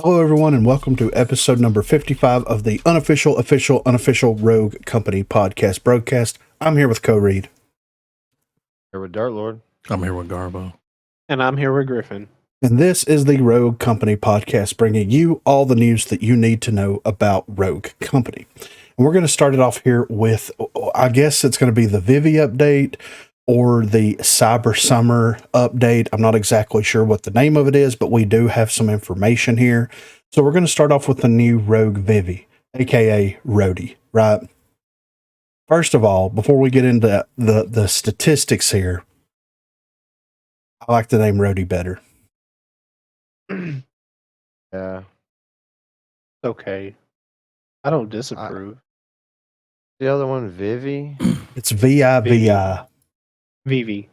Hello, everyone, and welcome to episode number 55 of the unofficial Rogue Company podcast, BROGUECAST. I'm here with Co-Reed. Here with Dart Lord. I'm here with Garbo. And I'm here with Griffin. And this is the Rogue Company podcast, bringing you all the news that you need to know about Rogue Company. And we're going to start it off here with, I guess it's going to be the Vivi update or the Cyber Summer update. I'm not exactly sure what the name of it is, but we do have some information here. So we're going to start off with the new Rogue Vivi, aka Rhodey, right? First of all, before we get into the statistics here, I like the name Rhodey better. Yeah. Okay. I don't disapprove. The other one, Vivi. It's Vivi. Vivi.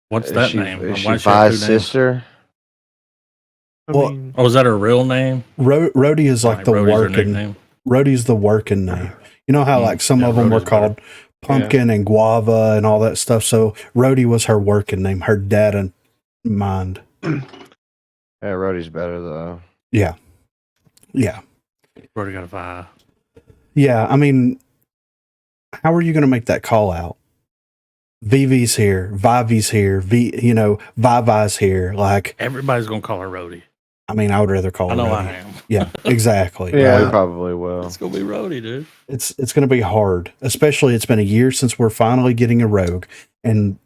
What's Is that she, name? Is she Why does she have Vi's two names? sister? Well, Oh, is that her real name? Rhodey is like the Rhodey's her working. nickname. Rhodey's the working name. You know how like some Yeah, of them were Rhodey's called Pumpkin and Guava and all that stuff. So Rhodey was her working name, her data mind. Yeah, Rhodey's better though. Yeah. Rhodey got a Vi. Yeah. I mean, how are you going to make that call out? Vivi's here, Vivi's here, Vivi's here. Like, Everybody's gonna call her Rhodey. I mean, I would rather call I her know Rhodey. I am. Yeah, exactly. Yeah. We probably will. It's gonna be Rhodey, dude. It's going to be hard, especially it's been a year since we're finally getting a rogue, and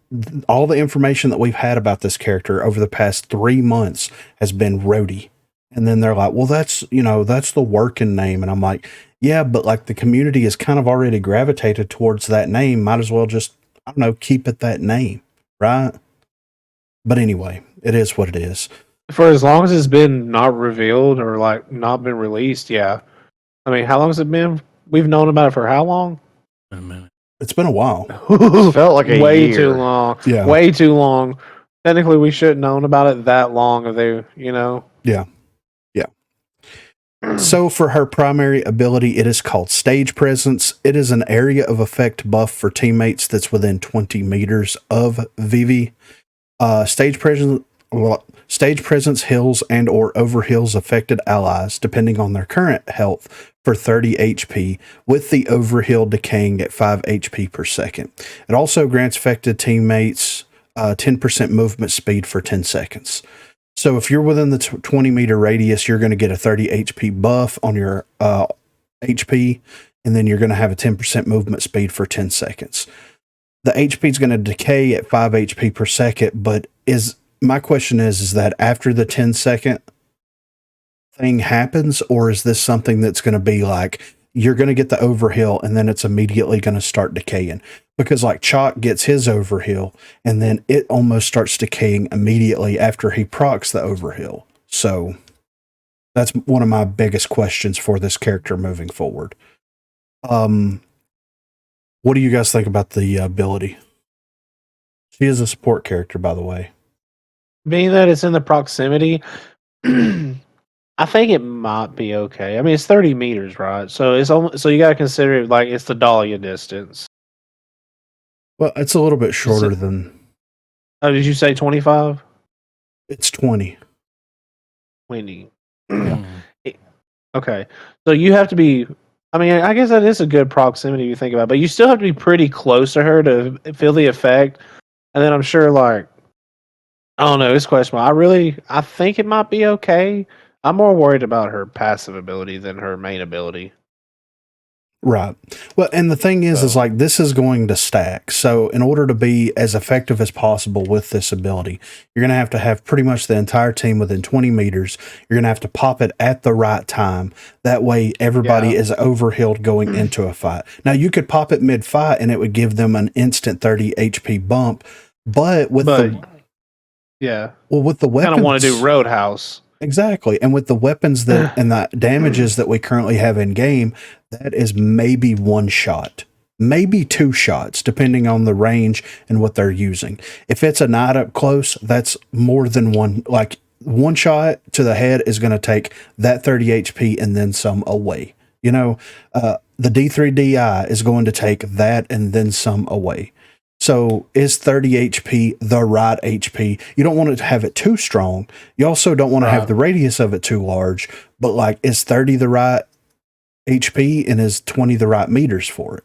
all the information that we've had about this character over the past 3 months has been Rhodey. And then they're like, well, that's the working name. And I'm like, yeah, but like the community has kind of already gravitated towards that name. Might as well just, I don't know, keep it that name, right? But anyway, it is what it is. For as long as it's been not revealed or like not been released, yeah. I mean, how long has it been? We've known about it for how long? In a minute. It's been a while. It felt like a Way year. too long. Yeah. Way too long. Technically, we shouldn't have known about it that long if they, you know. Yeah. So for her primary ability, it is called Stage Presence. It is an area of effect buff for teammates that's within 20 meters of Vivi. Stage Presence heals and or overheals affected allies, depending on their current health, for 30 HP, with the overheal decaying at 5 HP per second. It also grants affected teammates 10% movement speed for 10 seconds. So if you're within the 20 meter radius, you're going to get a 30 HP buff on your HP, and then you're going to have a 10% movement speed for 10 seconds. The HP is going to decay at 5 HP per second, but my question is that after the 10-second thing happens, or is this something that's going to be like, you're going to get the overheal and then it's immediately going to start decaying? Because like Chalk gets his overheal and then it almost starts decaying immediately after he procs the overheal. So that's one of my biggest questions for this character moving forward. What do you guys think about the ability? She is a support character, by the way. Being that it's in the proximity, I think it might be okay. I mean, it's 30 meters, right? So it's only, so you got to consider it like it's the Dahlia distance. Well, it's a little bit shorter than... Oh, did you say 25? It's 20. 20. Mm. Okay. So you have to be, I mean, I guess that is a good proximity if you think about it, but you still have to be pretty close to her to feel the effect. And then I'm sure, like, I don't know, it's questionable. I think it might be okay. I'm more worried about her passive ability than her main ability. Right. Well, and the thing is like this is going to stack. So in order to be as effective as possible with this ability, you're going to have pretty much the entire team within 20 meters. You're going to have to pop it at the right time. That way everybody is overhealed going into a fight. Now you could pop it mid-fight and it would give them an instant 30 HP bump. But with the weapons, kind of want to do Roadhouse. Exactly. And with the weapons that and the damages that we currently have in game, that is maybe one shot, maybe two shots, depending on the range and what they're using. If it's a night up close, that's more than one. Like one shot to the head is going to take that 30 HP and then some away. You know, the D3DI is going to take that and then some away. So is 30 HP the right HP? You don't want to have it too strong. You also don't want to have Right. the radius of it too large. But like, is 30 the right HP and is 20 the right meters for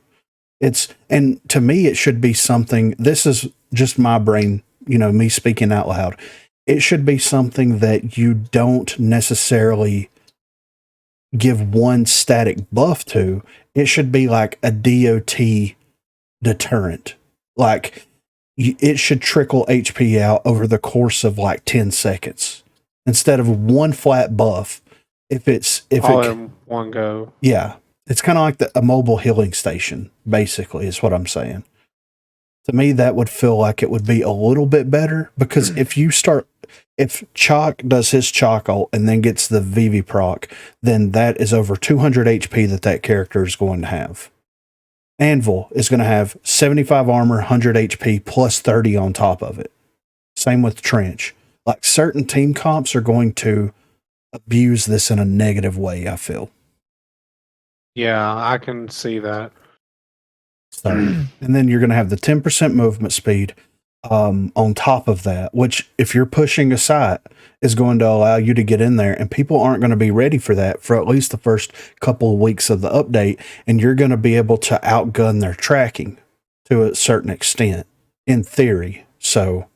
it? And to me, it should be something. This is just my brain, me speaking out loud. It should be something that you don't necessarily give one static buff to. It should be like a DOT deterrent. Like it should trickle HP out over the course of like 10 seconds instead of one flat buff. All in one go. Yeah, it's kind of like a mobile healing station, basically, is what I'm saying. To me, that would feel like it would be a little bit better, because if Chalk does his Chalk ult and then gets the Vivi proc, then that is over 200 HP that character is going to have. Anvil is going to have 75 armor, 100 HP, plus 30 on top of it. Same with Trench. Like, certain team comps are going to abuse this in a negative way, I feel. Yeah, I can see that. So, and then you're going to have the 10% movement speed on top of that, which, if you're pushing a site, is going to allow you to get in there, and people aren't going to be ready for that for at least the first couple of weeks of the update, and you're going to be able to outgun their tracking to a certain extent, in theory. So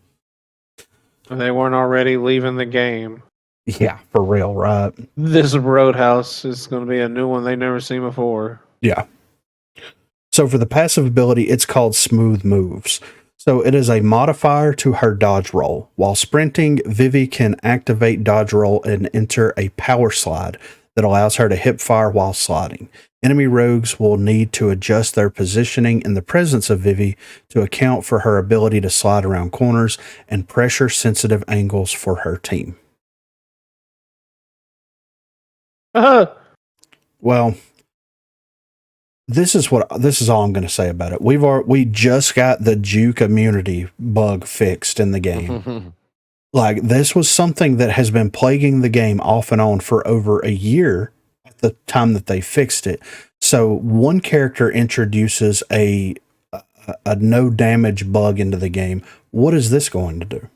They weren't already leaving the game. yeah, for real, right? This Roadhouse is going to be a new one they've never seen before. Yeah. So for the passive ability, it's called Smooth Moves. So it is a modifier to her dodge roll. While sprinting, Vivi can activate dodge roll and enter a power slide that allows her to hip fire while sliding. Enemy rogues will need to adjust their positioning in the presence of Vivi to account for her ability to slide around corners and pressure sensitive angles for her team. Well, this is all I'm going to say about it. We just got the juke immunity bug fixed in the game. Like, this was something that has been plaguing the game off and on for over a year at the time that they fixed it. So one character introduces a no damage bug into the game. What is this going to do?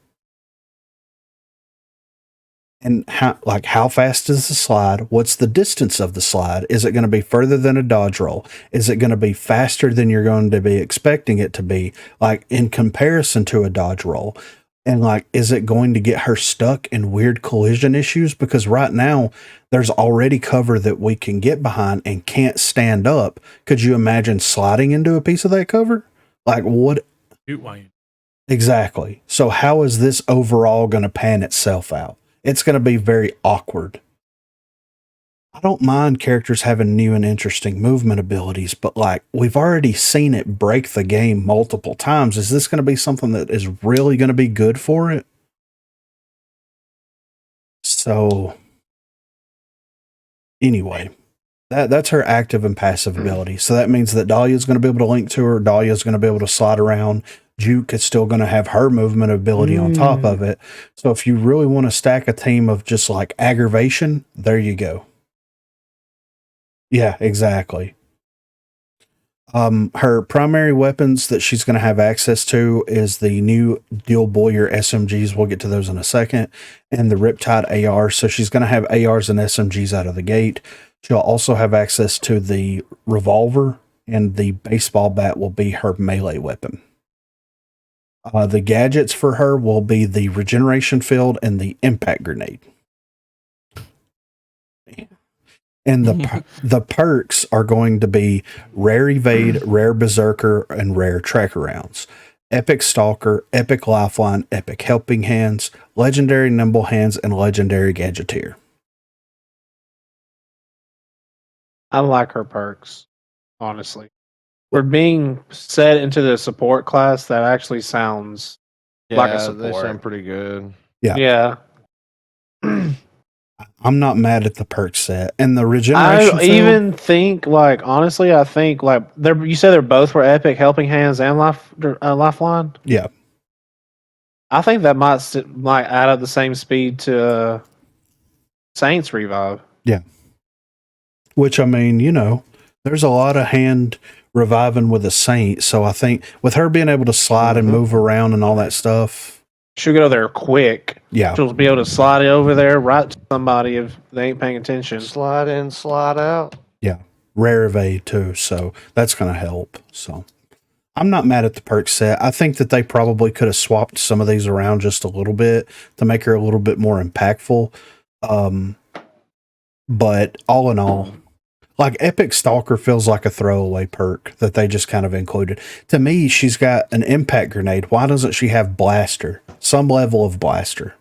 And how fast is the slide? What's the distance of the slide? Is it going to be further than a dodge roll? Is it going to be faster than you're going to be expecting it to be, like, in comparison to a dodge roll? And like, is it going to get her stuck in weird collision issues? Because right now there's already cover that we can get behind and can't stand up. Could you imagine sliding into a piece of that cover? Like, what? Exactly. So how is this overall going to pan itself out? It's going to be very awkward. I don't mind characters having new and interesting movement abilities, but like, we've already seen it break the game multiple times. Is this going to be something that is really going to be good for it? So anyway, that's her active and passive ability. So that means that Dahlia's going to be able to link to her. Dahlia's going to be able to slide around. Juke is still going to have her movement ability on top of it. So if you really want to stack a team of just like aggravation, there you go. Yeah, exactly. Her primary weapons that she's going to have access to is the new Deal Boyer SMGs. We'll get to those in a second. And the Riptide AR. So she's going to have ARs and SMGs out of the gate. She'll also have access to the revolver, and the baseball bat will be her melee weapon. The gadgets for her will be the regeneration field and the impact grenade. And the perks are going to be Rare Evade, Rare Berserker, and Rare Tracker Rounds. Epic Stalker, Epic Lifeline, Epic Helping Hands, Legendary Nimble Hands, and Legendary Gadgeteer. I like her perks, honestly. For being set into the support class, that actually sounds like a support. They sound pretty good. Yeah. I'm not mad at the perk set. And the regeneration I even think, like, honestly, I think, like, you said they're both for Epic Helping Hands and Lifeline? Yeah. I think that might add up the same speed to Saints Revive. Yeah. Which, I mean, there's a lot of hand reviving with a saint. So I think with her being able to slide and move around and all that stuff, She'll get over there quick. yeah, She'll be able to slide it over there right to somebody if they ain't paying attention. Slide in, slide out. yeah, rare evade too. So that's going to help. So I'm not mad at the perk set. I think that they probably could have swapped some of these around just a little bit to make her a little bit more impactful. But all in all, like Epic Stalker feels like a throwaway perk that they just kind of included. To me, she's got an impact grenade. Why doesn't she have blaster? Some level of blaster.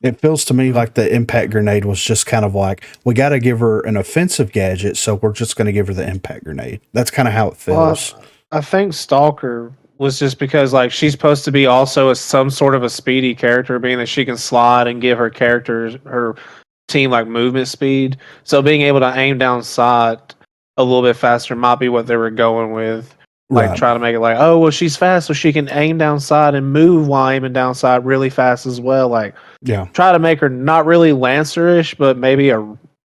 It feels to me like the impact grenade was just kind of like, we got to give her an offensive gadget, so we're just going to give her the impact grenade. That's kind of how it feels. Well, I think Stalker was just because like she's supposed to be also some sort of a speedy character, being that she can slide and give her characters her team like movement speed. So being able to aim down sight a little bit faster might be what they were going with. Like Right. try to make it like, oh well, she's fast, so she can aim down sight and move while aiming down sight really fast as well. Like Yeah. try to make her not really Lancer-ish, but maybe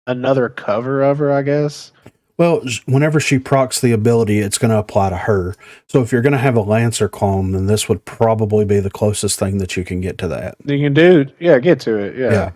another cover of her, I guess. Well, whenever she procs the ability, it's going to apply to her. So if you're going to have a Lancer clone, then this would probably be the closest thing that you can get to that. You can do, yeah, get to it, yeah.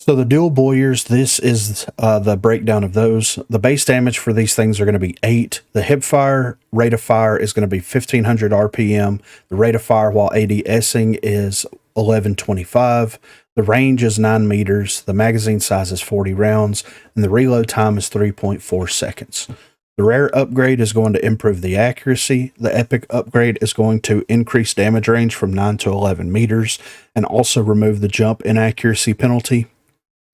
So the dual Boyers, this is the breakdown of those. The base damage for these things are going to be 8. The hip fire rate of fire is going to be 1500 RPM. The rate of fire while ADSing is 1125. The range is 9 meters. The magazine size is 40 rounds. And the reload time is 3.4 seconds. The rare upgrade is going to improve the accuracy. The epic upgrade is going to increase damage range from 9 to 11 meters and also remove the jump inaccuracy penalty.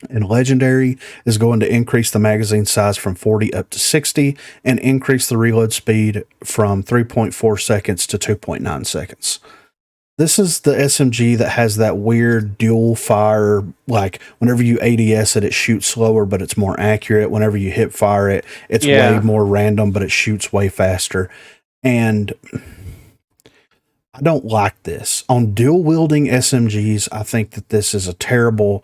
And legendary is going to increase the magazine size from 40 up to 60 and increase the reload speed from 3.4 seconds to 2.9 seconds. This is the SMG that has that weird dual fire, like whenever you ADS it, it shoots slower, but it's more accurate. Whenever you hip fire it, it's way more random, but it shoots way faster. And I don't like this. On dual wielding SMGs, I think that this is a terrible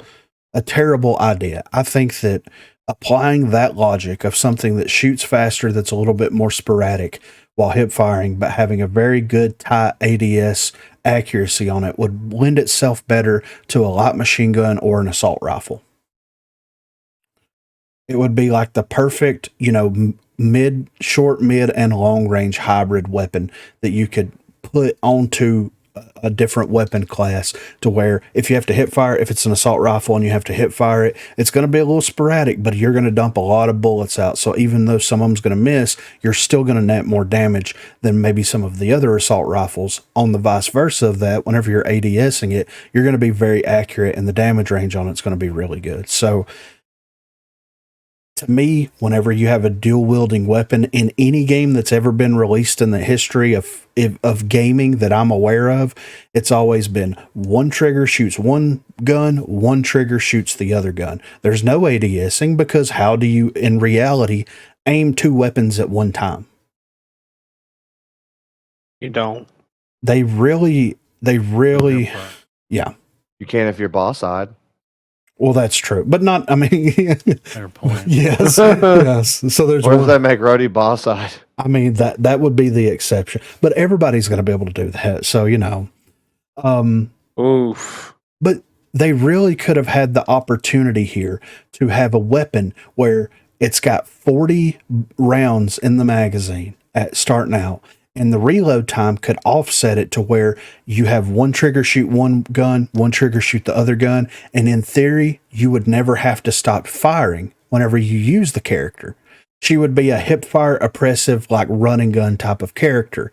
idea. I think that applying that logic of something that shoots faster, that's a little bit more sporadic while hip firing, but having a very good tight ADS accuracy on it would lend itself better to a light machine gun or an assault rifle. It would be like the perfect, short, mid, and long range hybrid weapon that you could put onto a different weapon class, to where if you have to hip fire, if it's an assault rifle and you have to hip fire it, it's going to be a little sporadic, but you're going to dump a lot of bullets out. So even though some of them's going to miss, you're still going to net more damage than maybe some of the other assault rifles. On the vice versa of that, whenever you're ADSing it, you're going to be very accurate and the damage range on it's going to be really good. So to me, whenever you have a dual wielding weapon in any game that's ever been released in the history of gaming that I'm aware of, it's always been one trigger shoots one gun, one trigger shoots the other gun. There's no ADSing, because how do you, in reality, aim 2 weapons at one time? You don't. They really, yeah. You can if you're boss side. Well, that's true, but not, I mean, Fair point. yes, yes. So there's Or if one, they make Rhodey boss side. I mean, that would be the exception, but everybody's going to be able to do that. So, Oof. but they really could have had the opportunity here to have a weapon where it's got 40 rounds in the magazine at starting out, and the reload time could offset it to where you have one trigger shoot one gun, one trigger shoot the other gun, and in theory, you would never have to stop firing whenever you use the character. She would be a hip fire oppressive, like run and gun type of character.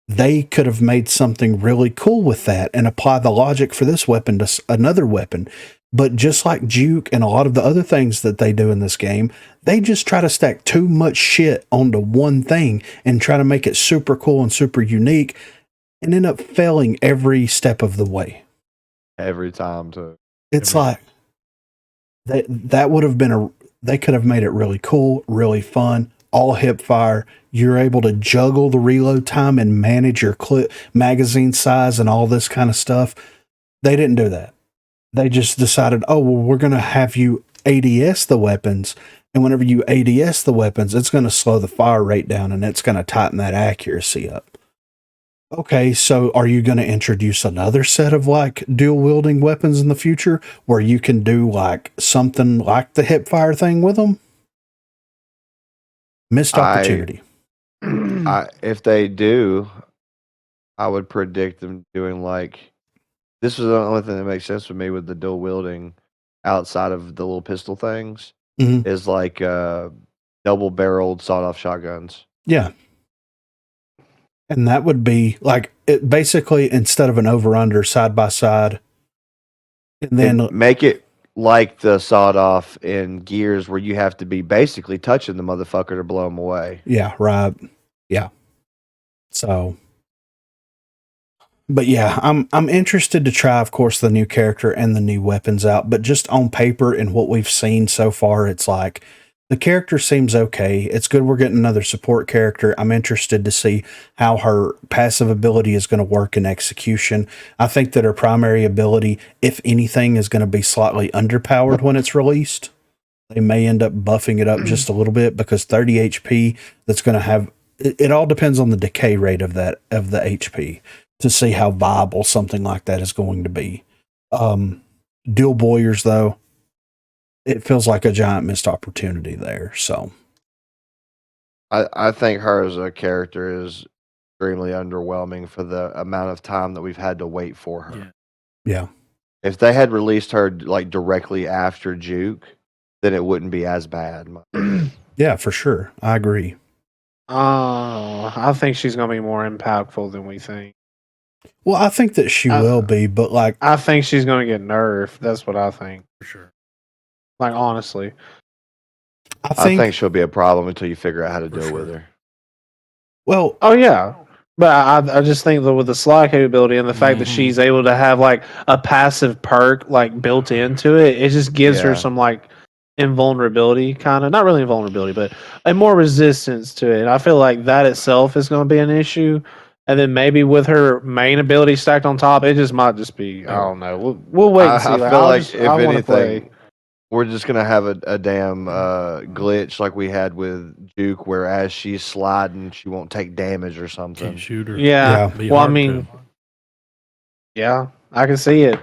They could have made something really cool with that and apply the logic for this weapon to another weapon. But just like Juke and a lot of the other things that they do in this game, they just try to stack too much shit onto one thing and try to make it super cool and super unique, and end up failing every step of the way. Every time, too. It's like that would have been they could have made it really cool, really fun, all hip fire. You're able to juggle the reload time and manage your magazine size and all this kind of stuff. They didn't do that. They just decided, oh, well, we're going to have you ADS the weapons, and whenever you ADS the weapons, it's going to slow the fire rate down and it's going to tighten that accuracy up. Okay, so are you going to introduce another set of like dual wielding weapons in the future where you can do like something like the hip fire thing with them? Missed opportunity. If they do, I would predict them doing like this is the only thing that makes sense for me with the dual wielding outside of the little pistol things Mhm. is like double barreled sawed off shotguns. Yeah. And that would be like it basically instead of an over under side by side. And then And make it like the sawed off in Gears where you have to be basically touching the motherfucker to blow him away. yeah, right. Yeah. So but yeah, I'm interested to try, of course, the new character and the new weapons out, but just on paper and what we've seen so far, it's like the character seems okay. It's good we're getting another support character. I'm interested to see how her passive ability is going to work in execution. I think that her primary ability, if anything, is going to be slightly underpowered when it's released. They may end up buffing it up just a little bit because 30 HP that's going to have it all depends on the decay rate of the HP to see how viable something like that is going to be. Dual Boyers, though, it feels like a giant missed opportunity there. So I think her as a character is extremely underwhelming for the amount of time that we've had to wait for her. yeah. If they had released her like directly after Juke, then it wouldn't be as bad. Yeah, for sure. I agree. I think she's gonna be more impactful than we think. Well, I think that she will be, but like I think she's gonna get nerfed. That's what I think. For sure. Like honestly, I I think, think she'll be a problem until you figure out how to For deal sure. with her. well, oh yeah, but I just think that with the slide capability and the fact that Mhm. she's able to have like a passive perk like built into it, it just gives her Yeah. some like invulnerability, kind of not really invulnerability, but a more resistance to it. I feel like that itself is going to be an issue. And then maybe with her main ability stacked on top, it just might just be I don't know. We'll wait and see. I Like, feel like I if want to play. anything, we're just gonna have a damn glitch like we had with Juke, where as she's sliding, she won't take damage or something. Can't shoot her. Yeah. Be Well, I hard mean, to. yeah, I can see it.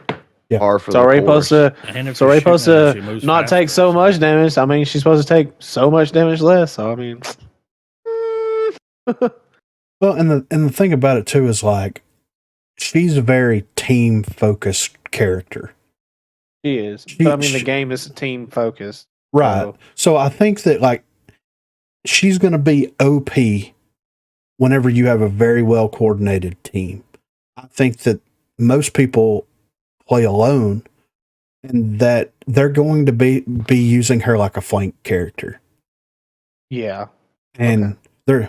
Yeah. Par for It's the already course. supposed to. And if It's you're already shooting supposed at her, she to moves not take faster, so much damage. I mean, she's supposed to take so much damage less. So I mean, well, and the thing about it too is like she's a very team focused character. she is. She- But I mean, the she- game is team focused. Right. So, So I think that like she's going to be OP whenever you have a very well coordinated team. I think that most people play alone and that they're going to be using her like a flank character. yeah, And Okay. they're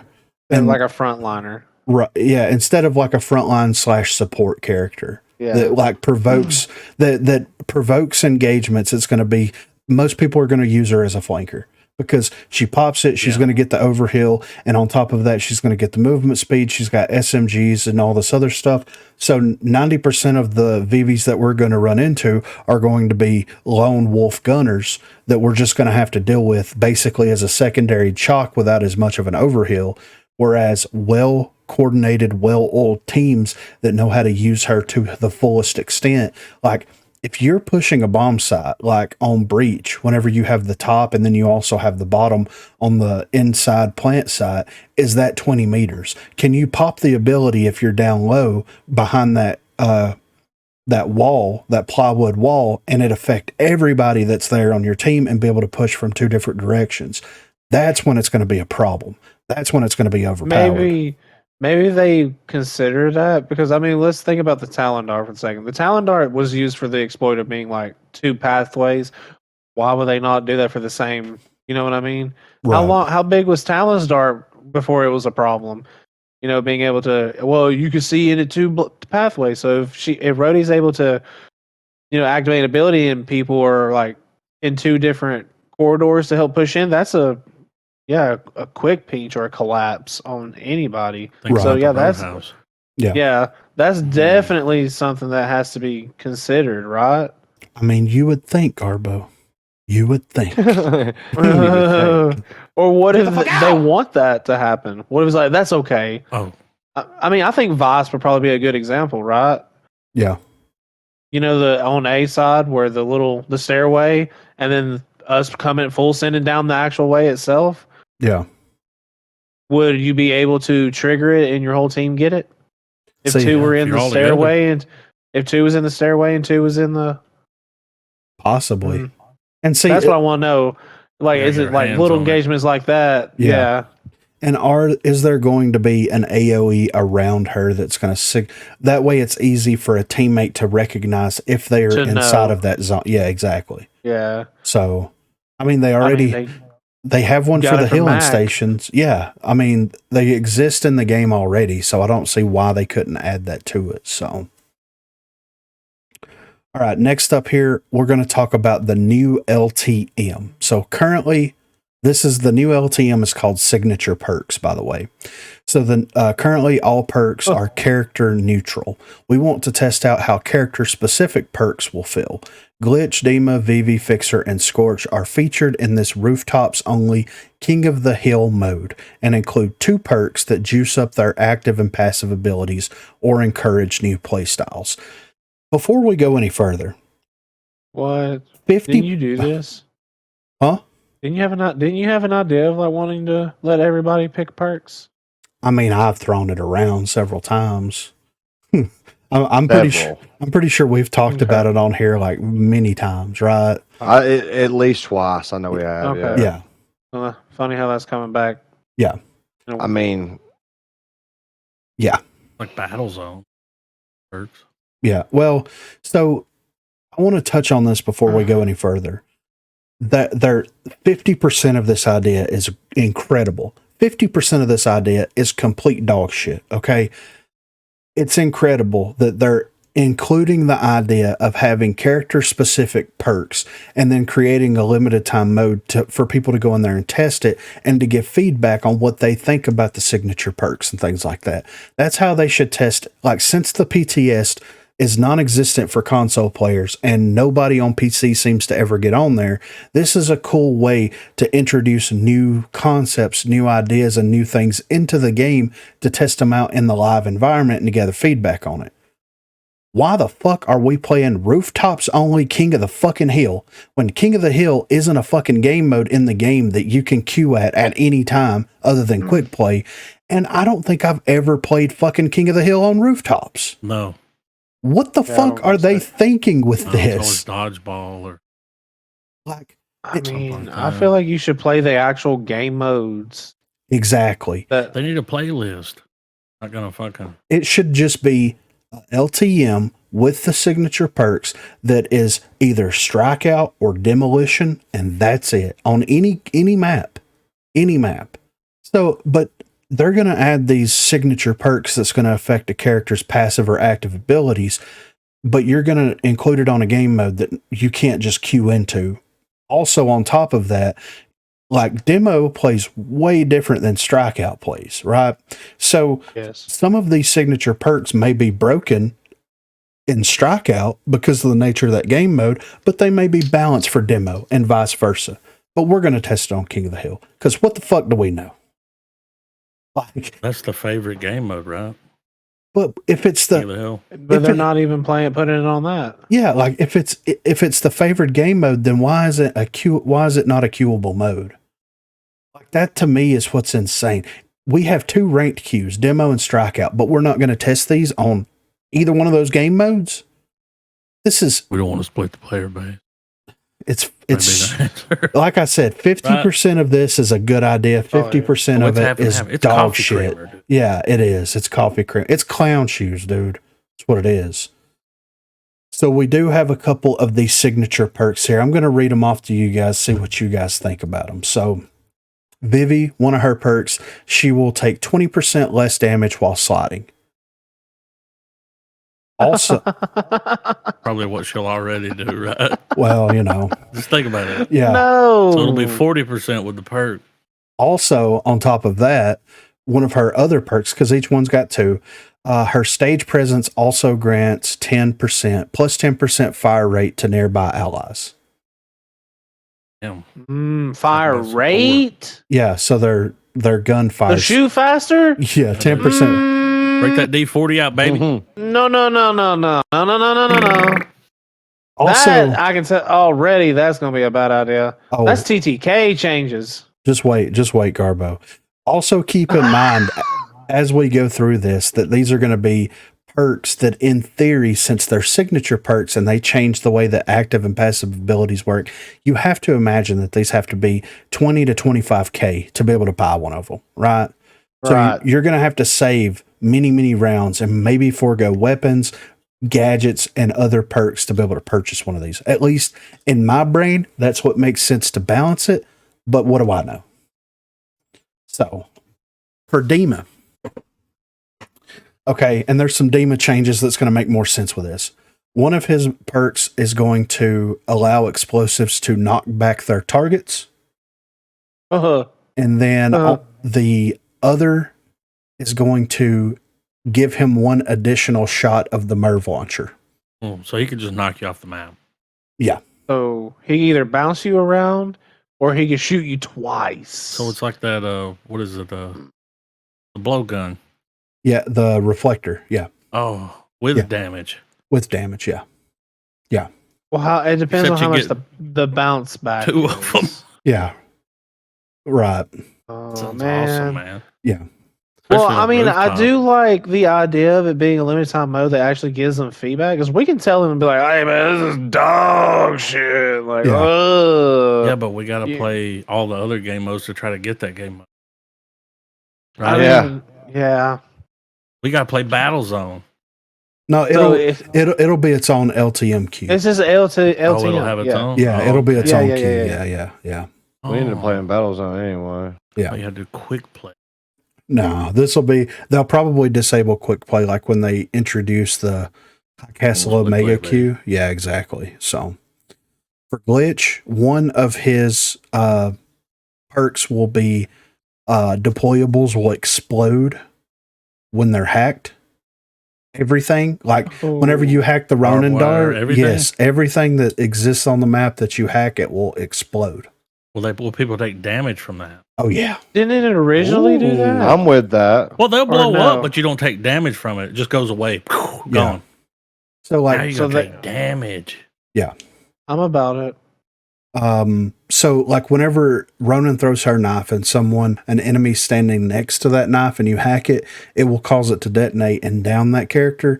and and like a frontliner. right, yeah, instead of like a frontline / support character. Yeah, That like provokes that provokes engagements. It's going to be most people are going to use her as a flanker because she pops it. She's Yeah. going to get the overhill, and on top of that, she's going to get the movement speed. She's got SMGs and all this other stuff. So 90% of the VVs that we're going to run into are going to be lone wolf gunners that we're just going to have to deal with basically as a secondary chalk without as much of an overhill. Whereas well coordinated, well oiled teams that know how to use her to the fullest extent, like if you're pushing a bomb site like on breach, whenever you have the top and then you also have the bottom on the inside plant site, is that 20 meters? Can you pop the ability if you're down low behind that that wall, that plywood wall, and it affect everybody that's there on your team and be able to push from two different directions? That's when it's going to be a problem. That's when it's going to be overpowered. Maybe they consider that because I mean, let's think about the Talon Dart for a second. The Talon Dart was used for the exploit of being like two pathways. Why would they not do that for the same? You know what I mean? Right. How big was Talon's Dart before it was a problem? You know, being able to you could see into two pathways. So if Rhodey's able to, activate ability and people are like in two different corridors to help push in, that's a quick pinch or a collapse on anybody. Think So, about yeah, the that's- roadhouse. Yeah. That's definitely something that has to be considered, right? I mean, you would think, Garbo. You would think. Or what Get if the fuck they out! want that to happen? What if it's like, that's okay? Oh, I mean, I think Vice would probably be a good example, right? Yeah. You know, the on A side where the stairway, and then us coming full sending down the actual way itself. Yeah. Would you be able to trigger it and your whole team get it? If See, two were if in you're the all stairway, and if two was in the stairway and two was in the, possibly. Mm. And see, that's what I want to know. Like, Yeah, is your it like hands little on it. engagements like that? Yeah. and is there going to be an AoE around her that's going to that way it's easy for a teammate to recognize if they're To inside know. of that zone. Yeah, exactly. Yeah. So, I mean, they I already mean, they have one for got the it from healing Mac. stations. Yeah, I mean, they exist in the game already, so I don't see why they couldn't add that to it. So, all right, next up here, we're going to talk about the new LTM. So currently, this is the new LTM is called Signature Perks, by the way. So currently all perks are character neutral. We want to test out how character specific perks will feel. Glitch, Dima, Vivi, Fixer, and Scorch are featured in this rooftops only King of the Hill mode and include 2 perks that juice up their active and passive abilities or encourage new playstyles. Before we go any further, What? 50 Didn't you do this? Huh? Didn't you have an idea of like wanting to let everybody pick perks? I mean, I've thrown it around several times. I'm pretty sure. I'm pretty sure we've talked Okay. about it on here like many times, right? At least twice. I know we have. Okay. Yeah. Yeah, Funny how that's coming back. yeah, You know, I mean, yeah, like Battlezone perks. yeah. Well, so I want to touch on this before we go any further. That 50% of this idea is incredible. 50% of this idea is complete dog shit. Okay, it's incredible that they're including the idea of having character specific perks and then creating a limited time mode for people to go in there and test it and to give feedback on what they think about the signature perks and things like that. That's how they should test. Like, since the PTS is non-existent for console players and nobody on PC seems to ever get on there, this is a cool way to introduce new concepts, new ideas, and new things into the game to test them out in the live environment and to gather feedback on it. Why the fuck are we playing rooftops only King of the fucking Hill when King of the Hill isn't a fucking game mode in the game that you can queue at any time other than quick play? And I don't think I've ever played fucking King of the Hill on rooftops. No. What the Yeah, I fuck don't are they think thinking with No, this? it's always dodgeball or Like, I something mean, like I that. feel like you should play the actual game modes. exactly. That They need a playlist. Not gonna fucking It should just be LTM with the signature perks that is either strikeout or demolition, and that's it on any map. So, but they're going to add these signature perks that's going to affect a character's passive or active abilities, but you're going to include it on a game mode that you can't just queue into. Also, on top of that, like, demo plays way different than strikeout plays, right? So yes. some of these signature perks may be broken in strikeout because of the nature of that game mode, but they may be balanced for demo and vice versa. But we're going to test it on King of the Hill because what the fuck do we know? Like, that's the favorite game mode, right? but if it's King of the the Hill. But If they're it- not even putting it on that. yeah, like if it's the favored game mode, then why is it why is it not a queuable mode? Like, that to me is what's insane. We have 2 ranked queues, demo and strikeout, but we're not going to test these on either one of those game modes. This is We don't want to split the player base. it's That'd be the answer. like I said, 50% of this is a good idea. 50% of it is It's dog coffee shit. creamer, dude. Yeah, it is. It's coffee cream. It's clown shoes, dude. That's what it is. So we do have a couple of these signature perks here. I'm going to read them off to you guys, see what you guys think about them. So Vivi, one of her perks, she will take 20% less damage while sliding. Also, Probably what she'll already do, right? well, you know, Just think about it. yeah. No. So it'll be 40% with the perk. Also, on top of that, one of her other perks, because each one's got 2, her stage presence also grants 10% plus 10% fire rate to nearby allies. Damn. Fire That's rate. Yeah, so their gun The fires. shoot faster. Yeah, 10%. Break that D40 out, baby. No. Also, That I can tell already. That's going to be a bad idea. oh, That's TTK changes. just wait, Garbo. Also, keep in mind as we go through this that these are going to be perks that, in theory, since they're signature perks and they change the way that active and passive abilities work, you have to imagine that these have to be 20 to 25K to be able to buy one of them, right? So Right. you're going to have to save many rounds and maybe forego weapons, gadgets, and other perks to be able to purchase one of these. At least in my brain, that's what makes sense to balance it. But what do I know? So for Dima, okay, and there's some Dima changes that's going to make more sense with this. One of his perks is going to allow explosives to knock back their targets. And then the other is going to give him one additional shot of the MIRV launcher. So he could just knock you off the map. Yeah. So he can either bounce you around or he can shoot you twice. So it's like that, what is it? The blowgun. Yeah, the reflector. Yeah. Oh, with damage. With damage, yeah. Yeah. Well, it depends Except on how you much the bounce back. Two of them. Yeah. Right. Oh, Sounds man. awesome, man. Yeah. Well, Especially I on mean, I rooftop. do like the idea of it being a limited time mode that actually gives them feedback, because we can tell them and be like, "Hey, man, this is dog shit." Like, Yeah. ugh. Yeah, but we got to Yeah. play all the other game modes to try to get that game mode. I Right? mean, yeah. We got to play Battlezone. No, So it'll be its own LTM queue. it's just LTM. Oh, it'll have its yeah. own? Yeah, Oh, it'll be its Yeah, own yeah, queue. yeah. Yeah. We ended up Oh. playing Battlezone anyway. Yeah. Oh, you had to do quick play. No, they'll probably disable quick play like when they introduce the Castle Almost Omega liquid, queue. Yeah, exactly. So for Glitch, one of his perks will be deployables will explode when they're hacked. Everything, like whenever you hack the Ronin Barbed wire, dart, everything? yes, everything that exists on the map that you hack, it will explode. Will people take damage from that? Oh yeah, Didn't it originally do that? I'm with that. Well, they'll blow no. up, but you don't take damage from it. It just goes away. Gone. so Now like you're so going to take damage. I'm about it. so like whenever Ronin throws her knife and an enemy standing next to that knife and you hack it, it will cause it to detonate and down that character.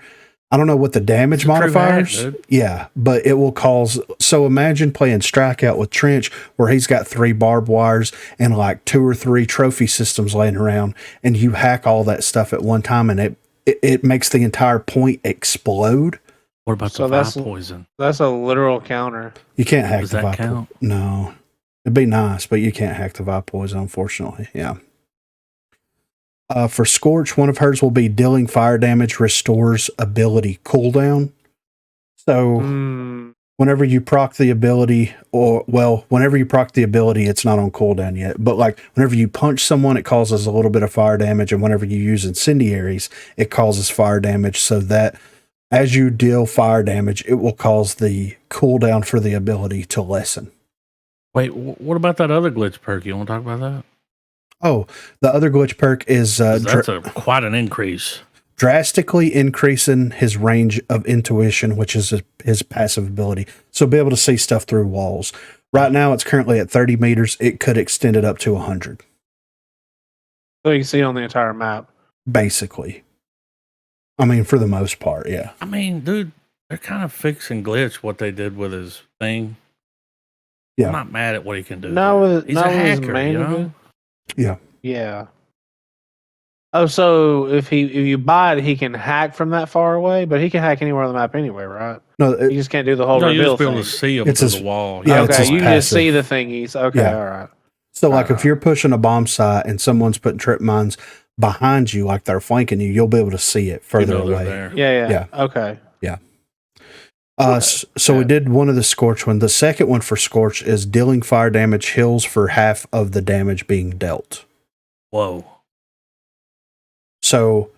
I don't know what the damage It's a true hack, modifiers. dude. Yeah, but it will cause. So imagine playing Strikeout with Trench, where he's got 3 barbed wires and like 2 or 3 trophy systems laying around, and you hack all that stuff at one time, and it makes the entire point explode. What about So the fire that's- poison? That's a literal counter. You can't hack Does the that Viper. count? No, it'd be nice, but you can't hack the Viper poison, unfortunately. Yeah. For Scorch, one of hers will be dealing fire damage restores ability cooldown. So whenever you proc the ability, it's not on cooldown yet. But like whenever you punch someone, it causes a little bit of fire damage, and whenever you use incendiaries, it causes fire damage. So that as you deal fire damage, it will cause the cooldown for the ability to lessen. Wait, what about that other glitch perk? You want to talk about that? Oh, the other glitch perk is 'Cause that's quite an increase. drastically increasing his range of intuition, which is his passive ability. So be able to see stuff through walls. Right now, it's currently at 30 meters. It could extend it up to 100, So you can see it on the entire map. basically. I mean, for the most part, yeah. I mean, dude, they're kind of fixing glitch what they did with his thing. Yeah. I'm not mad at what he can do. Not with He's not a with his hacker, main you know? event? Yeah. Yeah. Oh, so if you buy it, he can hack from that far away, but he can hack anywhere on the map anyway, right? No, You just can't do the whole No, you reveal just be able thing. to see him It's through his- the wall. yeah, it's Okay, his you can just passive. see the thingies. Okay, Yeah. all right. so like if you're pushing a bomb site and someone's putting trip mines behind you, like they're flanking you, you'll be able to see it You further know they're away. there. Yeah. Okay. So we did one of the Scorch one. The second one for Scorch is dealing fire damage heals for half of the damage being dealt. Whoa. So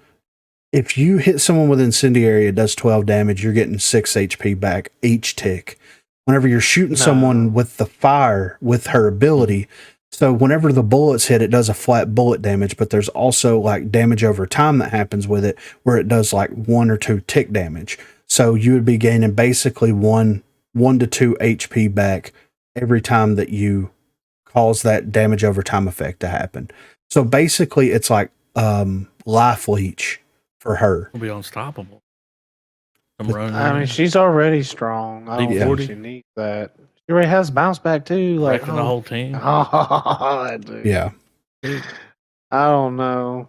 if you hit someone with incendiary, it does 12 damage. You're getting 6 HP back each tick. whenever you're shooting someone with the fire with her ability. So whenever the bullets hit, it does a flat bullet damage, but there's also like damage over time that happens with it where it does like 1 or 2 tick damage. So you would be gaining basically 1 to 2 HP back every time that you cause that damage over time effect to happen. So basically it's like life leech for her. Will be unstoppable. I mean, she's already strong. I don't think she needs that. She already has bounce back too. Like the whole team. Dude. Yeah. I don't know.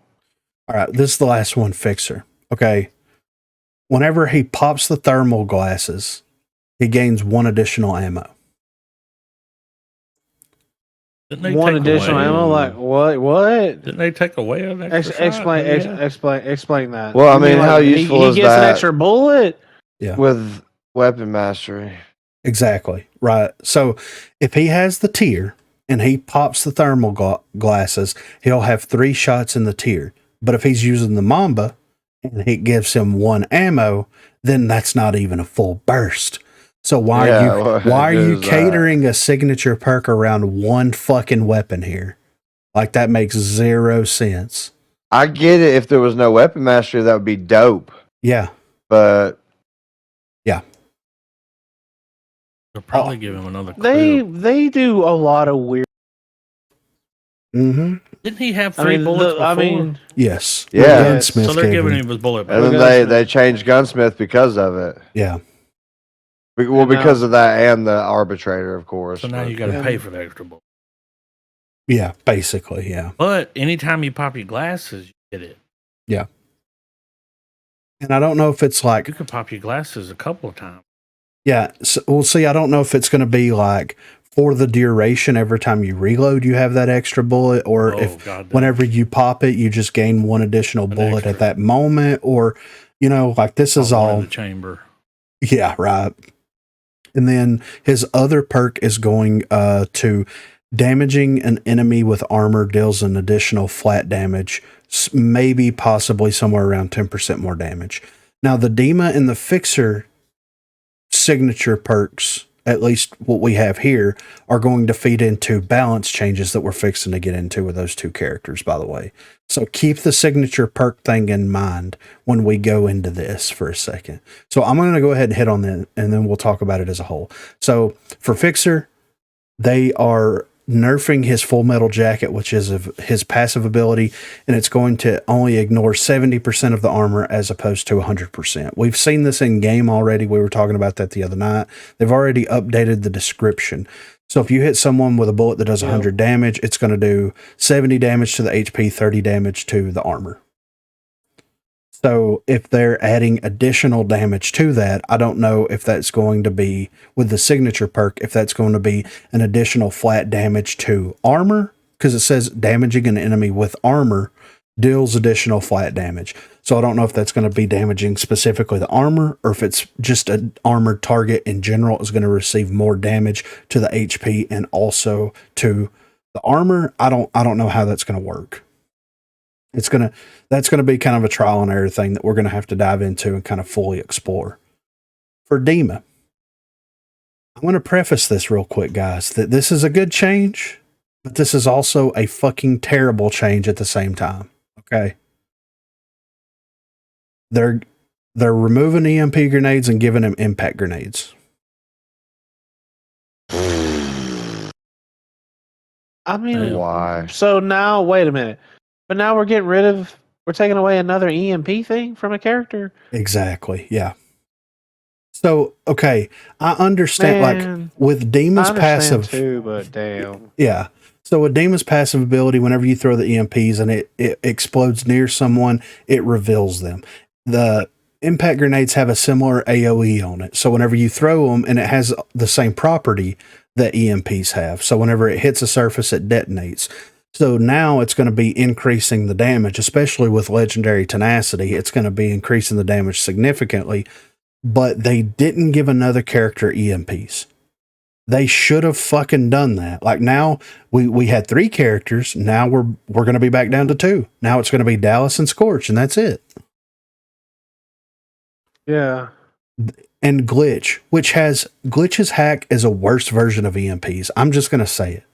All right, this is the last one, Fixer. Okay. Whenever he pops the thermal glasses, he gains 1 additional ammo. One additional ammo? Like what? Didn't they take away an extra Explain that. Well, I mean, how useful is he gets that? an extra bullet? Yeah. With weapon mastery. Exactly. Right. So if he has the tier and he pops the thermal glasses, he'll have 3 shots in the tier. But if he's using the Mamba and it gives him 1 ammo, then that's not even a full burst. So why are you catering a signature perk around 1 fucking weapon here? Like, that makes 0 sense. I get it. If there was no weapon mastery, that would be dope. Yeah. But yeah. They'll probably give him another clue. They do a lot of weird. Mm-hmm. Didn't he have 3 bullets before? Yes. Yeah. Gunsmith so they're giving him his bullet back. And then they changed Gunsmith because of it. Yeah. Well, because of that and the arbitrator, of course. So now you got to pay for the extra bullet. Yeah, basically, yeah. But anytime you pop your glasses, you get it. Yeah. And I don't know if it's like... You could pop your glasses a couple of times. Yeah. So, we'll see. I don't know if it's going to be like for the duration, every time you reload, you have that extra bullet, or whenever you pop it, you just gain 1 additional bullet at that moment, or, you know, like this is all... in the chamber. Yeah, right. And then his other perk is going to damaging an enemy with armor deals an additional flat damage, maybe possibly somewhere around 10% more damage. Now, the Dima and the Fixer signature perks, at least what we have here, are going to feed into balance changes that we're fixing to get into with those 2 characters, by the way. So keep the signature perk thing in mind when we go into this for a second. So I'm going to go ahead and hit on that, and then we'll talk about it as a whole. So for Fixer, they are nerfing his Full Metal Jacket, which is his passive ability, and it's going to only ignore 70% of the armor as opposed to 100%. We've seen this in game already. We were talking about that the other night. They've already updated the description. So if you hit someone with a bullet that does 100 damage, it's going to do 70 damage to the HP, 30 damage to the armor. So if they're adding additional damage to that, I don't know if that's going to be, with the signature perk, if that's going to be an additional flat damage to armor, because it says damaging an enemy with armor deals additional flat damage. So I don't know if that's going to be damaging specifically the armor, or if it's just an armored target in general is going to receive more damage to the HP and also to the armor. I don't know how that's going to work. That's going to be kind of a trial and error thing that we're going to have to dive into and kind of fully explore. For Dima, I'm going to preface this real quick, guys, that this is a good change, but this is also a fucking terrible change at the same time. Okay. They're removing EMP grenades and giving him impact grenades. I mean, why? So now, wait a minute. But now we're taking away another EMP thing from a character? Exactly, yeah. So, okay, I understand, like, with Dima's passive... too, but damn. Yeah. So with Dima's passive ability, whenever you throw the EMPs and it explodes near someone, it reveals them. The impact grenades have a similar AoE on it. So whenever you throw them, and it has the same property that EMPs have. So whenever it hits a surface, it detonates. So now it's going to be increasing the damage, especially with Legendary Tenacity. It's going to be increasing the damage significantly, but they didn't give another character EMPs. They should have fucking done that. Like now we had 3 characters. Now we're going to be back down to 2. Now it's going to be Dallas and Scorch, and that's it. Yeah. And Glitch's hack is a worse version of EMPs. I'm just gonna say it.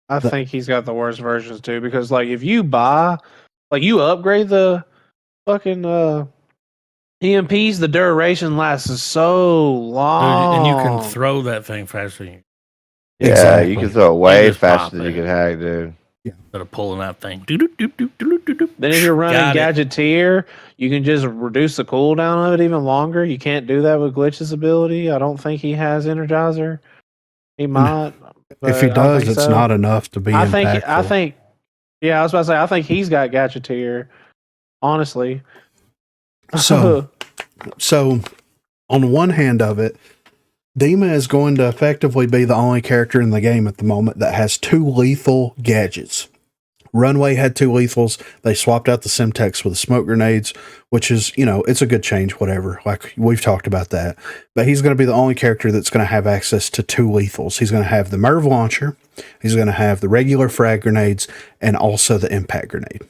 I think he's got the worst versions too, because like if you buy, like you upgrade the fucking EMPs, the duration lasts so Dude, long, and you can throw that thing faster than you Yeah, Exactly. you can throw it You way just faster pop than you it. can hack, dude. instead of pulling that thing. Then Then if you're running Gadgeteer, you can just reduce the cooldown of it even longer. You can't do that with Glitch's ability. I don't think he has Energizer. He might. If he but I don't does, think it's so. not enough to be impactful. I think, yeah, I was about to say, I think he's got Gadgeteer, honestly. So on one hand of it, Dima is going to effectively be the only character in the game at the moment that has 2 lethal gadgets. Runway had 2 lethals. They swapped out the Semtex with the smoke grenades, which is, it's a good change, whatever. Like, we've talked about that. But he's going to be the only character that's going to have access to 2 lethals. He's going to have the Merv launcher, he's going to have the regular frag grenades, and also the impact grenade.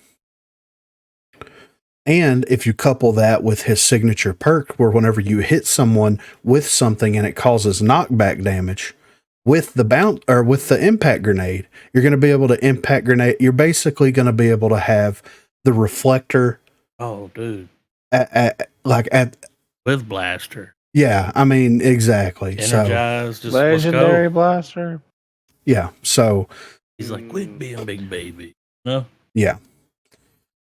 And if you couple that with his signature perk, where whenever you hit someone with something and it causes knockback damage, with the impact grenade, you're going to be able to impact grenade. You're basically going to be able to have the reflector. Oh, dude. With blaster. Yeah, I mean, exactly. Energized, just Legendary let's go. blaster. Yeah, so he's like, quit being big baby. No. Yeah.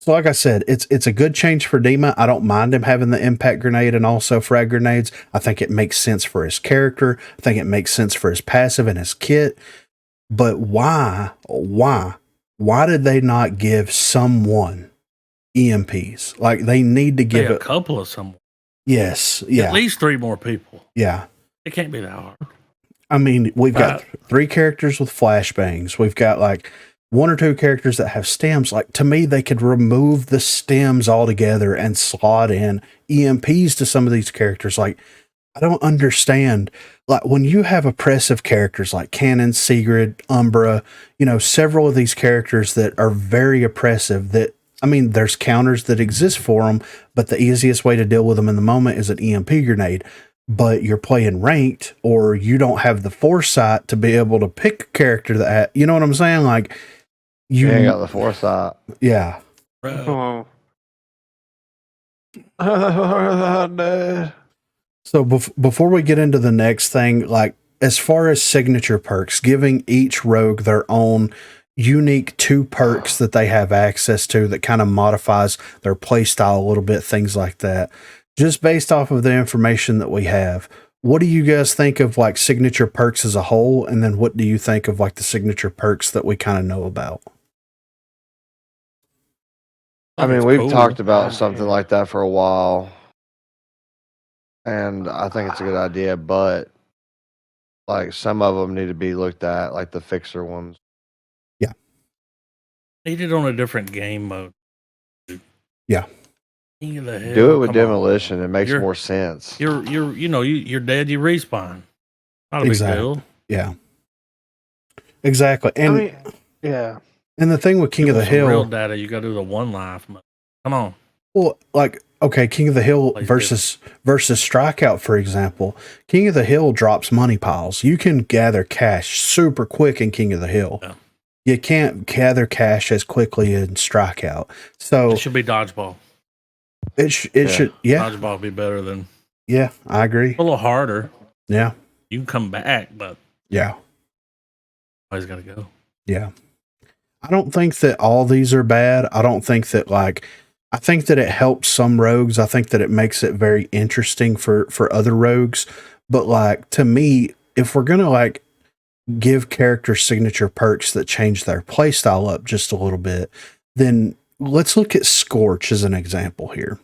So like I said, it's a good change for Dima. I don't mind him having the impact grenade and also frag grenades. I think it makes sense for his character. I think it makes sense for his passive and his kit. But why did they not give someone EMPs? Like, they need to give a couple of someone. Yes. Yeah. At least 3 more people. Yeah. It can't be that hard. I mean, we've got 3 characters with flashbangs. We've got like 1 or 2 characters that have stems. Like, to me, they could remove the stems altogether and slot in EMPs to some of these characters. Like, I don't understand. Like, when you have oppressive characters like Cannon, Sigrid, Umbra, several of these characters that are very oppressive, that, I mean, there's counters that exist for them, but the easiest way to deal with them in the moment is an EMP grenade. But you're playing ranked, or you don't have the foresight to be able to pick a character that, you know what I'm saying? Like, you ain't got the foresight. Yeah. Oh. So before we get into the next thing, like, as far as signature perks, giving each rogue their own unique 2 perks that they have access to that kind of modifies their play style a little bit, things like that. Just based off of the information that we have, what do you guys think of like signature perks as a whole? And then what do you think of like the signature perks that we kind of know about? I mean, we've talked about something like that for a while, and I think it's a good idea, but like some of them need to be looked at, like the fixer ones. Yeah. Needed on a different game mode. Yeah. Do it with demolition. It makes more sense. You're dead. You respawn. Not a big deal. Yeah. Exactly. And I mean, yeah. And the thing with King of the Hill, real data, you got to do the 1 life mode. Come on. Well, like, okay, King of the Hill versus Strikeout, for example. King of the Hill drops money piles. You can gather cash super quick in King of the Hill. Yeah. You can't gather cash as quickly in Strikeout. So it should be dodgeball. It should, yeah. Dodgeball would be better than. Yeah, I agree. A little harder. Yeah. You can come back, but. Yeah. Always got to go. Yeah. I don't think that all these are bad. I don't think that I think that it helps some rogues. I think that it makes it very interesting for other rogues. But like, to me, if we're going to like give characters signature perks that change their playstyle up just a little bit, then let's look at Scorch as an example here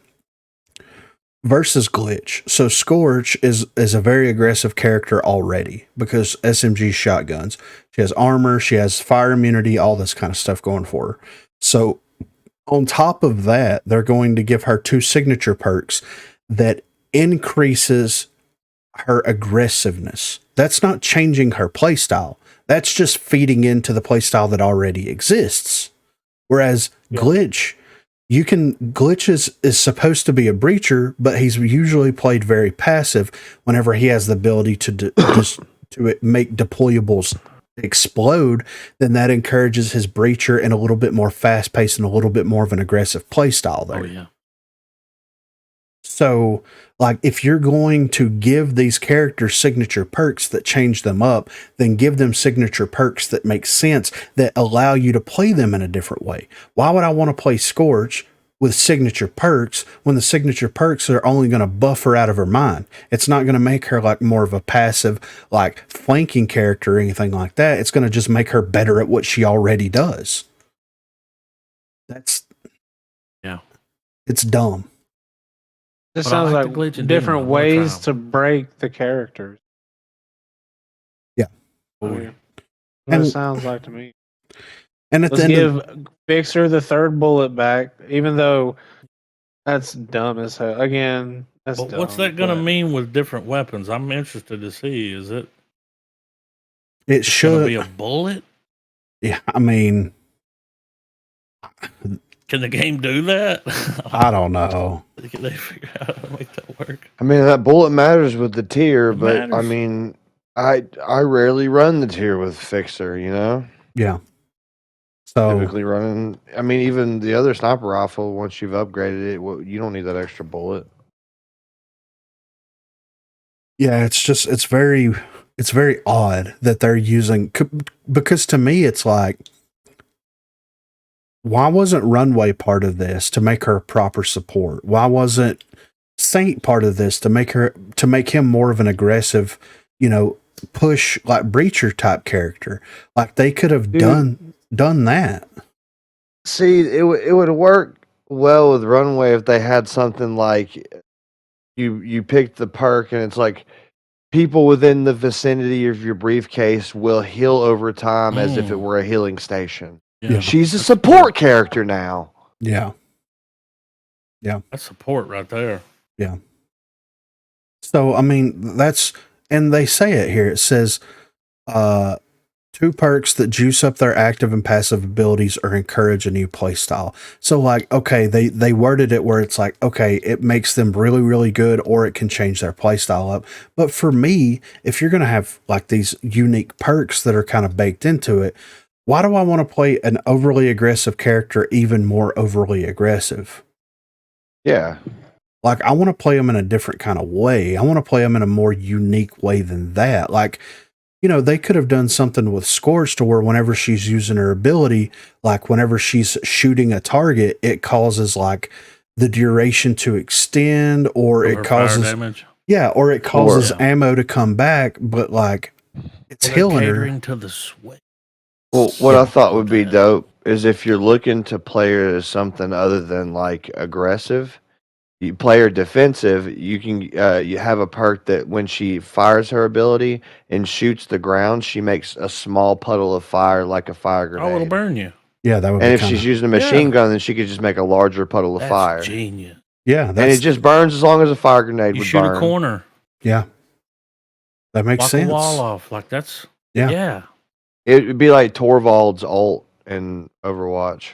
versus Glitch. So Scorch is a very aggressive character already because SMG shotguns. She has armor, she has fire immunity, all this kind of stuff going for her. So on top of that, they're going to give her 2 signature perks that increases her aggressiveness. That's not changing her playstyle. That's just feeding into the playstyle that already exists. Whereas Glitch Glitch is supposed to be a breacher, but he's usually played very passive whenever he has the ability to just to make deployables explode. Then that encourages his breacher and a little bit more fast paced and a little bit more of an aggressive play style there. Oh yeah. So, like, if you're going to give these characters signature perks that change them up, then give them signature perks that make sense, that allow you to play them in a different way. Why would I want to play Scorch with signature perks when the signature perks are only going to buff her out of her mind? It's not going to make her like more of a passive, like flanking character or anything like that. It's going to just make her better at what she already does. Yeah. It's dumb. This But I sounds like the like glitch and different demon. I wanna try ways 'em. to break the characters. Yeah. I Oh, mean, yeah. what it And- sounds like to me. And at Let's the end of, give Fixer the third bullet back, even though that's dumb as hell. Again, that's But dumb. what's that going to but- mean with different weapons? I'm interested to see. Is it it going to should be a bullet? yeah, I mean, Can the game do that? I don't know. Can they figure out how to make that work? I mean, that bullet matters with the tier, It but I matters. mean, I rarely run the tier with Fixer, you know? Yeah. So Typically running, I mean, even the other sniper rifle, once you've upgraded it, you don't need that extra bullet. yeah, it's very odd that they're using, because to me it's like, why wasn't Runway part of this to make her a proper support? Why wasn't Saint part of this to make him more of an aggressive, push like breacher type character? Like they could have done that. See, it would work well with Runway if they had something like you picked the perk and it's like people within the vicinity of your briefcase will heal over time as if it were a healing station. Yeah. She's a support character now. Yeah. That's support right there. So, I mean, and they say it here. It says, 2 perks that juice up their active and passive abilities or encourage a new play style. So, like, okay, they worded it where it's like, okay, it makes them really, really good, or it can change their play style up. But for me, if you're going to have like these unique perks that are kind of baked into it, why do I want to play an overly aggressive character even more overly aggressive? Yeah. Like, I want to play them in a different kind of way. I want to play them in a more unique way than that. Like, they could have done something with Scorch to where whenever she's using her ability, like whenever she's shooting a target, it causes like the duration to extend, or From it her fire causes, damage. yeah, or it causes Yeah. ammo to come back, but like it's Well, they're healing her. catering to the sweat. Well, what I thought would be Yeah. dope is if you're looking to play her as something other than like aggressive, you play her defensive. You can you have a perk that when she fires her ability and shoots the ground, she makes a small puddle of fire like a fire Oh, it'll grenade. burn you. Yeah, that would And be if kinda, she's using a machine Yeah. gun, then she could just make a larger puddle of That's fire. genius. yeah, And it that's just burns as long as a fire grenade You would shoot burn. a corner, yeah, that makes block sense. a wall off. Like that's Yeah. It would be like Torvald's ult in Overwatch.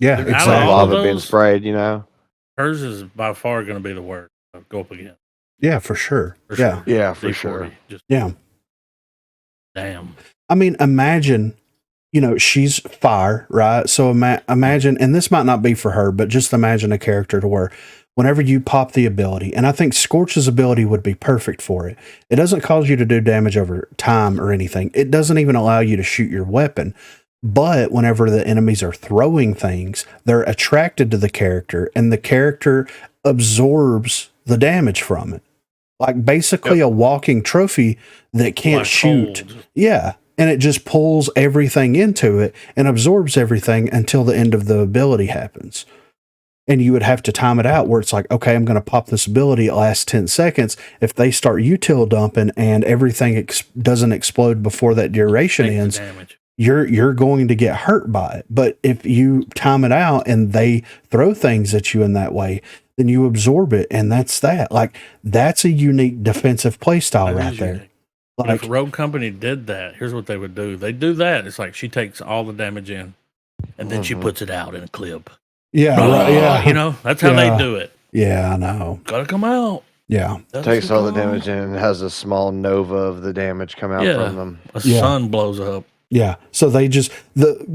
Yeah, Dude, Like Out of all exactly. of lava being those- sprayed, you know? hers is by far going to be the worst. Go up again. Yeah, for sure. For Yeah, sure. Yeah, for D40. sure. Just yeah. damn. I mean, imagine, she's fire, right? So imagine, and this might not be for her, but just imagine a character to where whenever you pop the ability, and I think Scorch's ability would be perfect for it. It doesn't cause you to do damage over time or anything. It doesn't even allow you to shoot your weapon. But whenever the enemies are throwing things, they're attracted to the character, and the character absorbs the damage from it. Like basically a walking trophy that can't Like shoot. cold. Yeah. And it just pulls everything into it and absorbs everything until the end of the ability happens. And you would have to time it out where it's like, okay, I'm going to pop this ability. It lasts 10 seconds. If they start util dumping and everything doesn't explode before that duration Take the ends, damage. you're going to get hurt by it. But if you time it out and they throw things at you in that way, then you absorb it. And that's that. Like, that's a unique defensive play style That right is there. unique. But Like, if Rogue Company did that, here's what they would do. They do that. It's like she takes all the damage in, and then she Mhm. puts it out in a clip. Yeah, right, yeah. You know, that's how Yeah. they do it. Yeah, I know. Gotta come out. Yeah. Takes all the damage in and has a small nova of the damage come out Yeah. from them. A Yeah. sun blows up. Yeah. So they just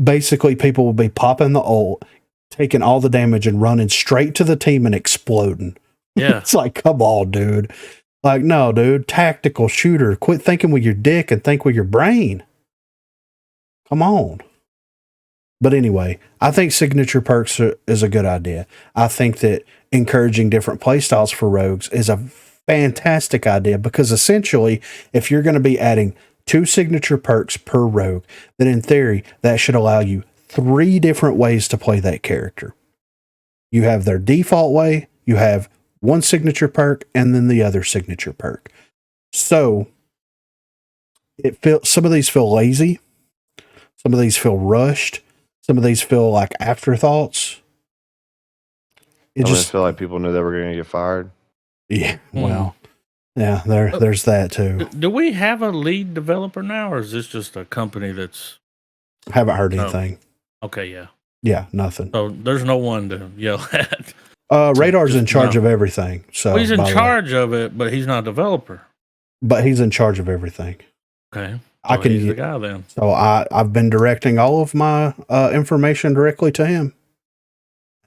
basically people will be popping the ult, taking all the damage and running straight to the team and exploding. Yeah. It's like, come on, dude. Like, no, dude. Tactical shooter. Quit thinking with your dick and think with your brain. Come on. But anyway, I think signature perks is a good idea. I think that encouraging different playstyles for rogues is a fantastic idea because essentially, if you're going to be adding 2 signature perks per rogue, then in theory, that should allow you 3 different ways to play that character. You have their default way, you have one signature perk, and then the other signature perk. So some of these feel lazy, some of these feel rushed. Some of these feel like afterthoughts. I just feel like people knew they were going to get fired. Yeah, well, yeah, there's that too. Do we have a lead developer now, or is this just a company that's... Haven't heard anything. Okay, yeah. Yeah, nothing. So there's no one to yell at. Radar's in charge of everything. So well, he's in charge of it, but he's not a developer. But he's in charge of everything. Okay. I can he's the guy then. So I've been directing all of my information directly to him.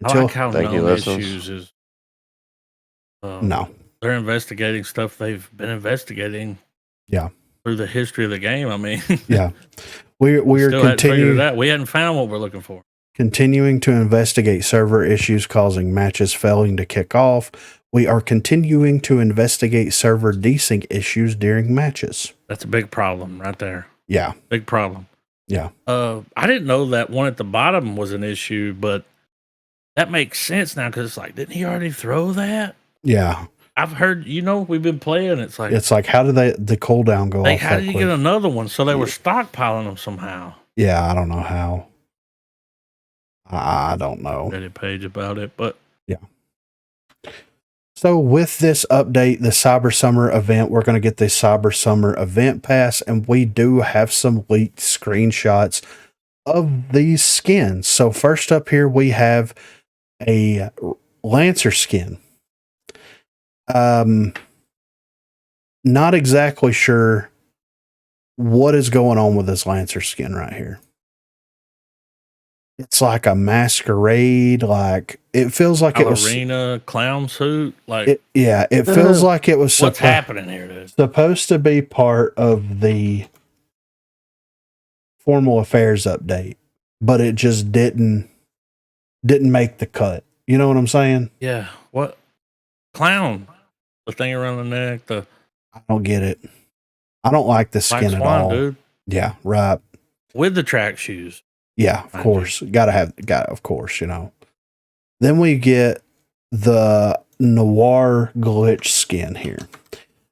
I like how known issues is. No, they're investigating stuff they've been investigating. Yeah, through the history of the game. I mean, yeah, we're continuing. We hadn't found what we're looking for. Continuing to investigate server issues causing matches failing to kick off. We are continuing to investigate server desync issues during matches. That's a big problem right there. Yeah. Big problem. Yeah. I didn't know that one at the bottom was an issue, but that makes sense now because it's like, didn't he already throw that? Yeah. I've heard, we've been playing. It's like how did the cooldown go off? How did you get another one? So they were stockpiling them somehow. Yeah, I don't know how. I don't know. Reddit page about it, but yeah. So with this update, the Cyber Summer event, we're going to get the Cyber Summer event pass, and we do have some leaked screenshots of these skins. So first up here, we have a Lancer skin. Not exactly sure what is going on with this Lancer skin right here. It's like a masquerade, like it feels like it was arena clown suit. Like it feels like it was what's happening here, dude? Supposed to be part of the formal affairs update, but it just didn't make the cut. You know what I'm saying? Yeah. What clown? The thing around the neck. I don't get it. I don't like the skin at all, dude. Yeah, right. With the track shoes. Yeah, of course. Of course, Then we get the Noir glitch skin here.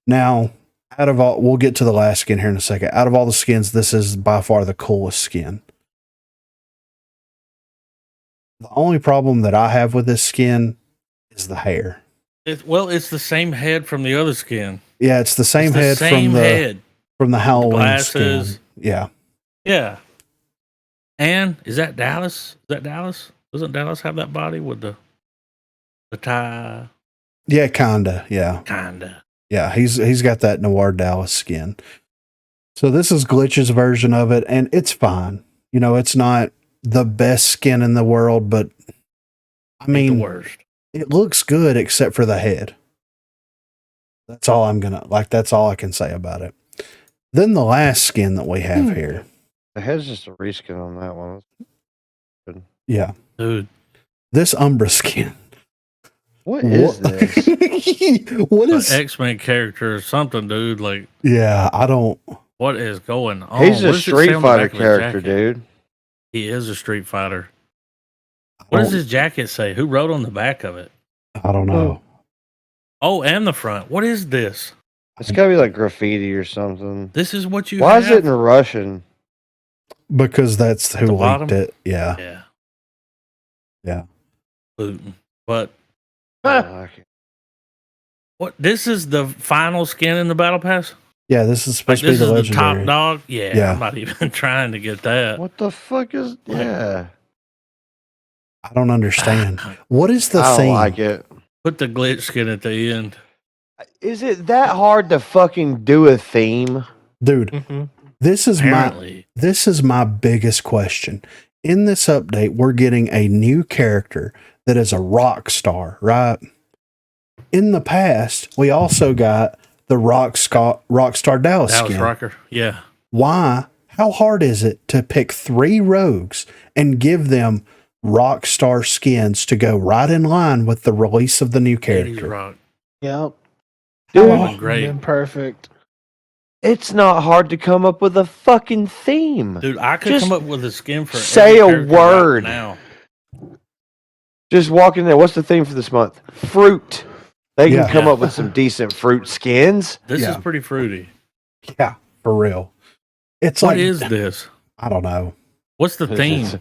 Now, we'll get to the last skin here in a second. Out of all the skins, this is by far the coolest skin. The only problem that I have with this skin is the hair. It's the same head from the other skin. Yeah, it's the same head from the Halloween skin. Yeah. Yeah. And is that Dallas? Doesn't Dallas have that body with the tie? Yeah, kinda. Yeah. Kinda. Yeah, he's got that Noir Dallas skin. So this is Glitch's version of it, and it's fine. It's not the best skin in the world, but I mean, the worst. It looks good except for the head. That's all that's all I can say about it. Then the last skin that we have here. The head's just a reskin on that one. Good. Yeah. Dude. This Umbra skin. What is this? What is X-Men character or something, dude? Like, yeah, I don't. What is going on? He's a Street Fighter character, dude. He is a Street Fighter. What does his jacket say? Who wrote on the back of it? I don't know. Oh, and the front. What is this? It's gotta be like graffiti or something. This is what you. Why is it in Russian? Because that's who leaked it. Yeah. Yeah. Yeah. Putin. But what? This is the final skin in the battle pass. Yeah, this is supposed to be the legendary. The top dog. Yeah, I'm not even trying to get that. What the fuck is? Yeah. I don't understand. What is the I theme? don't like it. Put the glitch skin at the end. Is it that hard to fucking do a theme? Dude, Mm-hmm. this is Apparently. my biggest question. In this update, we're getting a new character that is a rock star, right? In the past, we also got the Rockstar Dallas Dallas skin. Rocker. Yeah. Why? How hard is it to pick 3 rogues and give them Rockstar skins to go right in line with the release of the new 80s character? rock. Yep. Dude, Been great. Been perfect. it's not hard to come up with a fucking theme. Dude, I could Just come up with a skin for say every a character right word. now. Just walk in there. What's the theme for this month? Fruit. They can Yeah. come Yeah. up with some decent fruit skins. This Yeah. is pretty fruity. Yeah, for real. It's What like, is this? I don't know. What's the theme?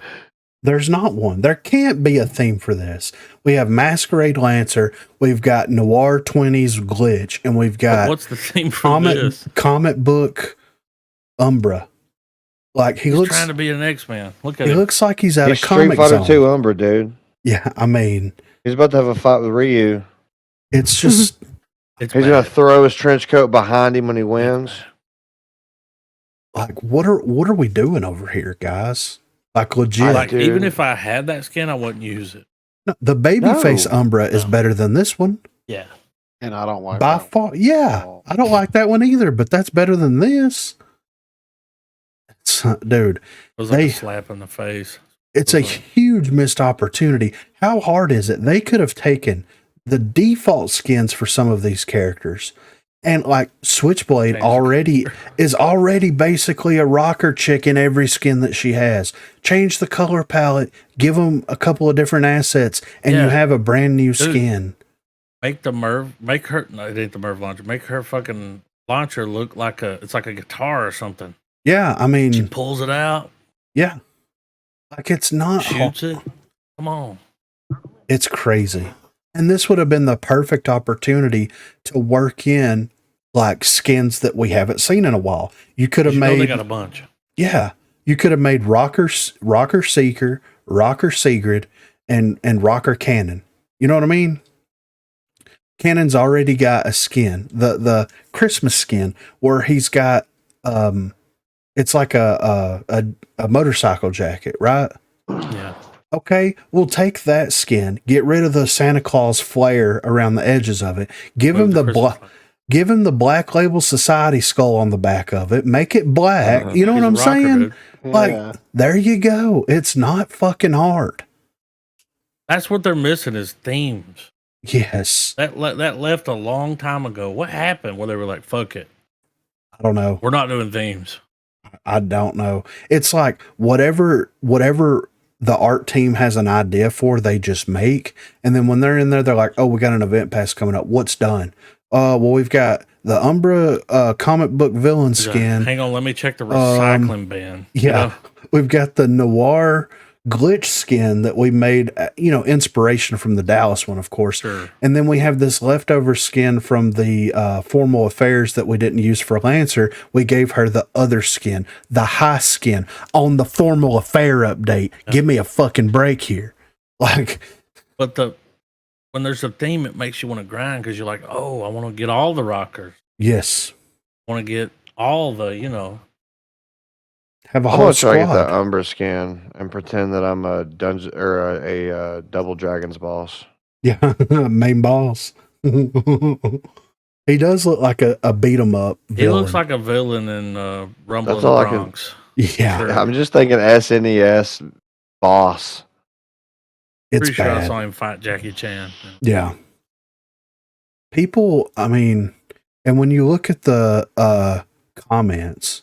There's not one. There can't be a theme for this. We have Masquerade Lancer, we've got Noir 20s Glitch, and we've But got what's the theme for this? comic book Umbra. Like He's trying to be an X-Man. Look at he him. looks like he's out He's of Comic Street Fighter Zone. 2 Umbra, dude. Yeah, I mean, He's about to have a fight with Ryu. it's just It's He's bad. gonna throw his trench coat behind him when he wins. like what are we doing over here, guys? Like legit. Like, Dude. even if I had that skin, I wouldn't use it. No, the babyface No. Umbra is No. better than this one Yeah. And I don't like by that. far. Yeah, I don't like that one either, but that's better than this. Dude, It was like They- a slap in the face. it's a Okay. huge missed opportunity. How hard is it? They could have taken the default skins for some of these characters, and like Switchblade is already basically a rocker chick in every skin that she has. Change the color palette, give them a couple of different assets, and you Yeah. have a brand new skin. Make the Merv, make her, no, it ain't the Merv launcher. Make her fucking launcher look like it's like a guitar or something. Yeah, I She mean, pulls it out, yeah, like it's not. shoots it. Come on. It's crazy. And this would have been the perfect opportunity to work in like skins that we haven't seen in a while. You could have You know they made, got a bunch. yeah, you could have made Rocker Seeker, Rocker Sigrid, and Rocker Cannon. You know what I mean? Cannon's already got a skin, the Christmas skin, where he's got it's like a motorcycle jacket, right? Yeah. Okay, we'll take that skin, get rid of the Santa Claus flare around the edges of it, give him the Christmas one. give him the Black Label Society skull on the back of it, make it black. You know He's what a I'm rocker, saying? dude. Like, Yeah. there you go. It's not fucking hard. That's what they're missing is themes. Yes. That left a long time ago. What happened? Where they were like, "Fuck it, I don't know. we're not doing themes." I don't know. It's like whatever the art team has an idea for, they just make. And then when they're in there, they're like, oh, we got an event pass coming up. What's done? Well, we've got the Umbra comic book villain skin. Hang on, let me check the recycling bin. You Yeah. know? We've got the Noir glitch skin that we made, inspiration from the Dallas one, of course. Sure. And then we have this leftover skin from the Formal Affairs that we didn't use for Lancer. We gave her the other skin, the high skin on the Formal Affair update. Give me a fucking break here. Like, But when there's a theme, it makes you want to grind because you're like, oh, I want to get all the rockers. yes, I want to get all the, you know. have a I'm whole gonna try to get squad. that Umbra skin and pretend that I'm a dungeon or a Double Dragons boss. Yeah, main boss. He does look like a beat 'em up He villain. looks like a villain in Rumble That's in all the I can- Bronx. yeah, Sure. I'm just thinking SNES boss. it's Pretty sure I bad. saw him fight Jackie Chan. Yeah. People, I mean, and when you look at the comments,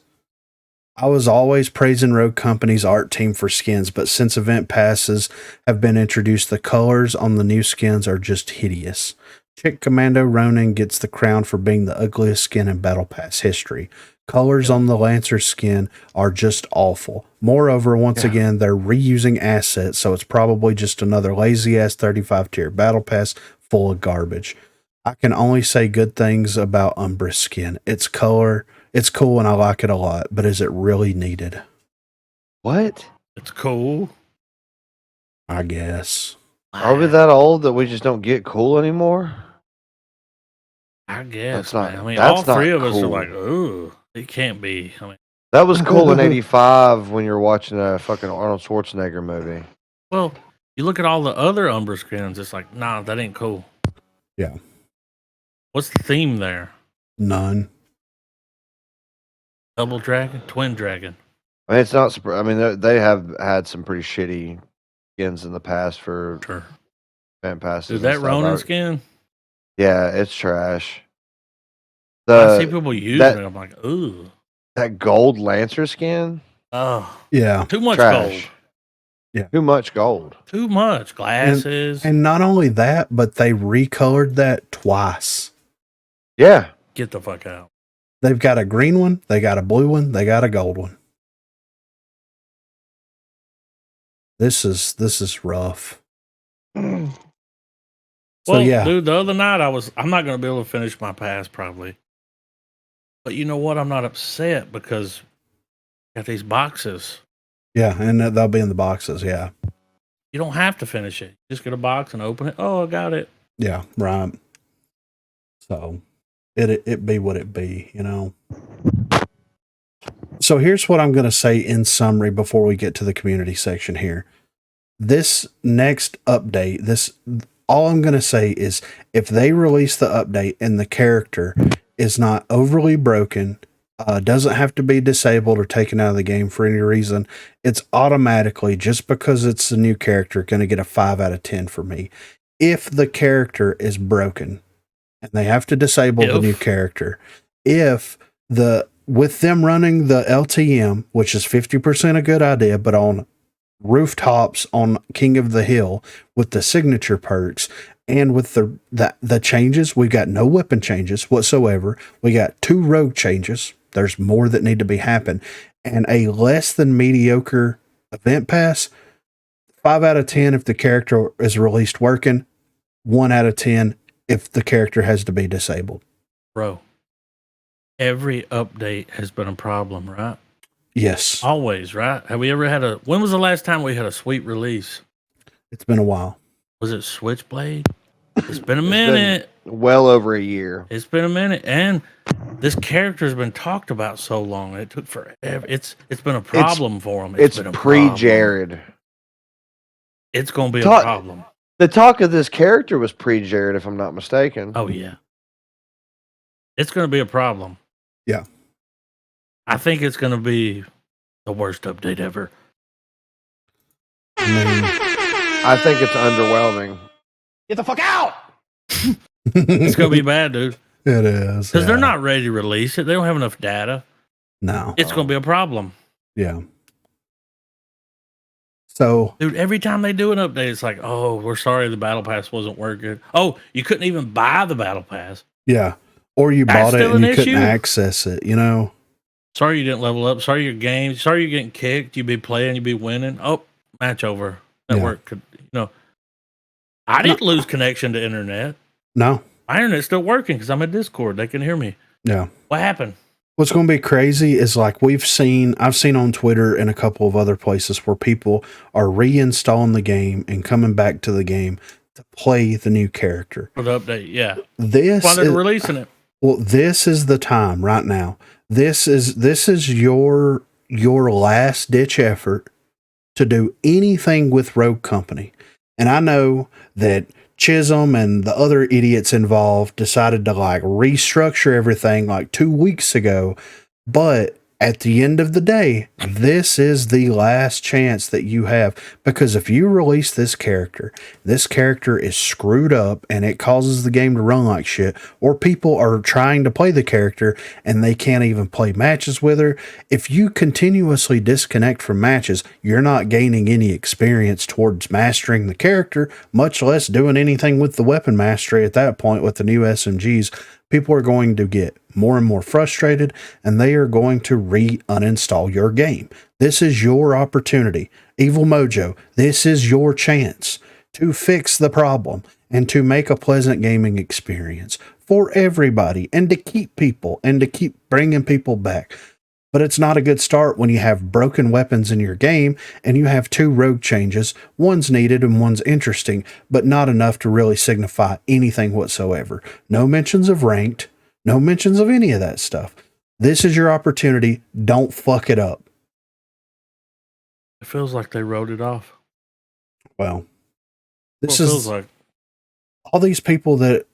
I was always praising Rogue Company's art team for skins, but since event passes have been introduced, the colors on the new skins are just hideous. Chick Commando Ronin gets the crown for being the ugliest skin in Battle Pass history. Colors on the Lancer skin are just awful. Moreover, once again, they're reusing assets, so it's probably just another lazy-ass 35 tier Battle Pass full of garbage. I can only say good things about Umbra skin. Its color, it's cool and I like it a lot, but is it really needed? What? It's cool. I guess. Are we that old that we just don't get cool anymore? I guess, That's not- man. I mean, that's all three not of us are cool. like, ooh, it can't be. I mean, That was cool in '85 when you're watching a fucking Arnold Schwarzenegger movie. well, you look at all the other Umbra skins, it's like, nah, that ain't cool. Yeah. What's the theme there? None. Double dragon, twin dragon. I mean, it's not. I mean, they have had some pretty shitty skins in the past for Sure. event passes. Dude, and that stuff. Ronin skin, Yeah, it's trash. I see people using it. I'm like, ooh. That gold Lancer skin. Oh, Yeah. too much Trash. gold. Yeah. Too much gold. Too much. Glasses. And not only that, but they recolored that twice. Yeah. Get the fuck out. They've got a green one, they got a blue one, they got a gold one. This is rough. So Well, yeah. dude, the other night I'm not going to be able to finish my pass probably. But you know what? I'm not upset because I got these boxes. Yeah, and they'll be in the boxes, yeah. You don't have to finish it. Just get a box and open it. Oh, I got it. Yeah, right. So it be what it be, you know. So here's what I'm going to say in summary before we get to the community section here. This next update, all I'm going to say is if they release the update and the character is not overly broken, doesn't have to be disabled or taken out of the game for any reason, it's automatically, just because it's a new character, going to get a 5 out of 10 for me. If the character is broken and they have to disable the new character, with them running the LTM, which is 50% a good idea, but on rooftops on King of the Hill with the signature perks and with the changes, we got no weapon changes whatsoever. We got 2 rogue changes. There's more that need to be happen, and a less than mediocre event pass. 5 out of 10 if the character is released working. 1 out of 10 if the character has to be disabled. Bro, every update has been a problem, right? Yes. Always, right? Have we ever had when was the last time we had a sweet release? It's been a while. Was it Switchblade? It's been a minute. Well over a year. It's been a minute. And this character's been talked about so long. It took forever. It's been a problem for them. It's pre-Jared. It's going to be a problem. The talk of this character was pre-Jared, if I'm not mistaken. Oh, yeah. It's going to be a problem. Yeah. I think it's going to be the worst update ever. I think it's underwhelming. Get the fuck out! It's going to be bad, dude. It is. Because they're not ready to release it. They don't have enough data. No. It's going to be a problem. Yeah. So, dude, every time they do an update, it's like, oh, we're sorry the battle pass wasn't working. Oh, you couldn't even buy the battle pass. Yeah. Or you bought it and you couldn't access it, you know? Sorry you didn't level up. Sorry your game. Sorry you're getting kicked. You'd be playing. You'd be winning. Oh, match over. Network could, I didn't lose connection to internet. No. My internet's still working because I'm in Discord. They can hear me. Yeah. What happened? What's going to be crazy is like I've seen on Twitter and a couple of other places where people are reinstalling the game and coming back to the game to play the new character. For the update, yeah. Why they're releasing it. Well, this is the time right now. This is your last ditch effort to do anything with Rogue Company. And I know that Chisholm and the other idiots involved decided to like restructure everything like 2 weeks ago. But at the end of the day, this is the last chance that you have, because if you release this character is screwed up and it causes the game to run like shit, or people are trying to play the character and they can't even play matches with her. If you continuously disconnect from matches, you're not gaining any experience towards mastering the character, much less doing anything with the weapon mastery at that point with the new SMGs. People are going to get more and more frustrated, and they are going to uninstall your game. This is your opportunity. Evil Mojo, this is your chance to fix the problem and to make a pleasant gaming experience for everybody and to keep people and to keep bringing people back. But it's not a good start when you have broken weapons in your game and you have 2 rogue changes. One's needed and one's interesting, but not enough to really signify anything whatsoever. No mentions of ranked, no mentions of any of that stuff. This is your opportunity. Don't fuck it up. It feels like they wrote it off. Well, this Well, it is feels like all these people that,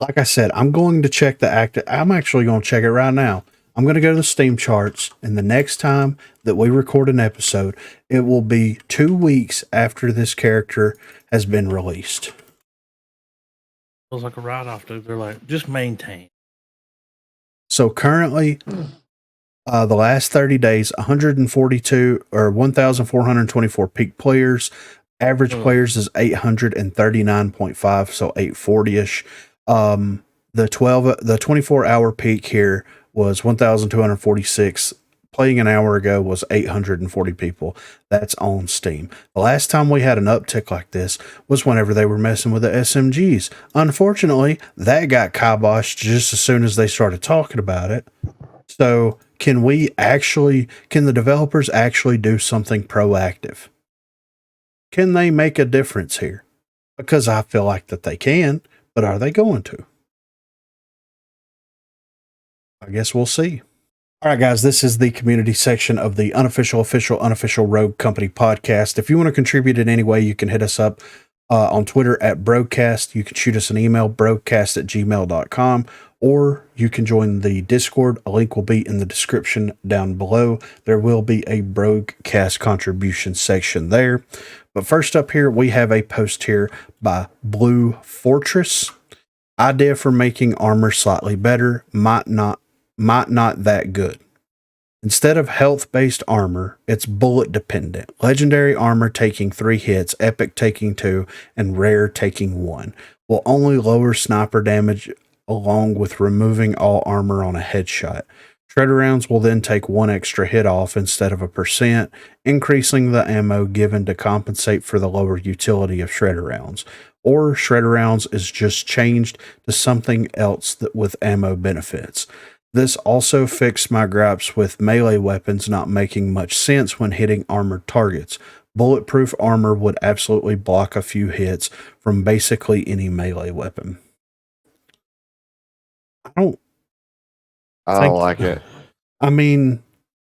like I said, I'm going to check the active. I'm actually going to check it right now. I'm going to go to the Steam charts, and the next time that we record an episode, it will be 2 weeks after this character has been released. feels like a write-off, dude. They're like, just maintain. So currently, the last 30 days, 142 or 1,424 peak players. Average players is 839.5, so 840-ish. The 24-hour peak here was 1,246. Playing an hour ago was 840 people. That's on Steam. The last time we had an uptick like this was whenever they were messing with the SMGs. Unfortunately, that got kiboshed just as soon as they started talking about it. So can the developers actually do something proactive? Can they make a difference here? Because I feel like that they can, but are they going to? I guess we'll see. All right, guys, this is the community section of the unofficial Rogue Company podcast. If you want to contribute in any way, you can hit us up on Twitter at BROGUECAST. You can shoot us an email, broguecast@gmail.com, or you can join the Discord. A link will be in the description down below. There will be a BROGUECAST contribution section there. But first up here, we have a post here by Blue Fortress. Idea for making armor slightly better, might not that good. Instead of health-based armor, it's bullet-dependent. Legendary armor taking 3 hits, epic taking 2, and rare taking 1. Will only lower sniper damage along with removing all armor on a headshot. Shredder rounds will then take 1 extra hit off instead of 1%, increasing the ammo given to compensate for the lower utility of shredder rounds. Or shredder rounds is just changed to something else that with ammo benefits. This also fixed my gripes with melee weapons not making much sense when hitting armored targets. Bulletproof armor would absolutely block a few hits from basically any melee weapon. I don't like it. I mean,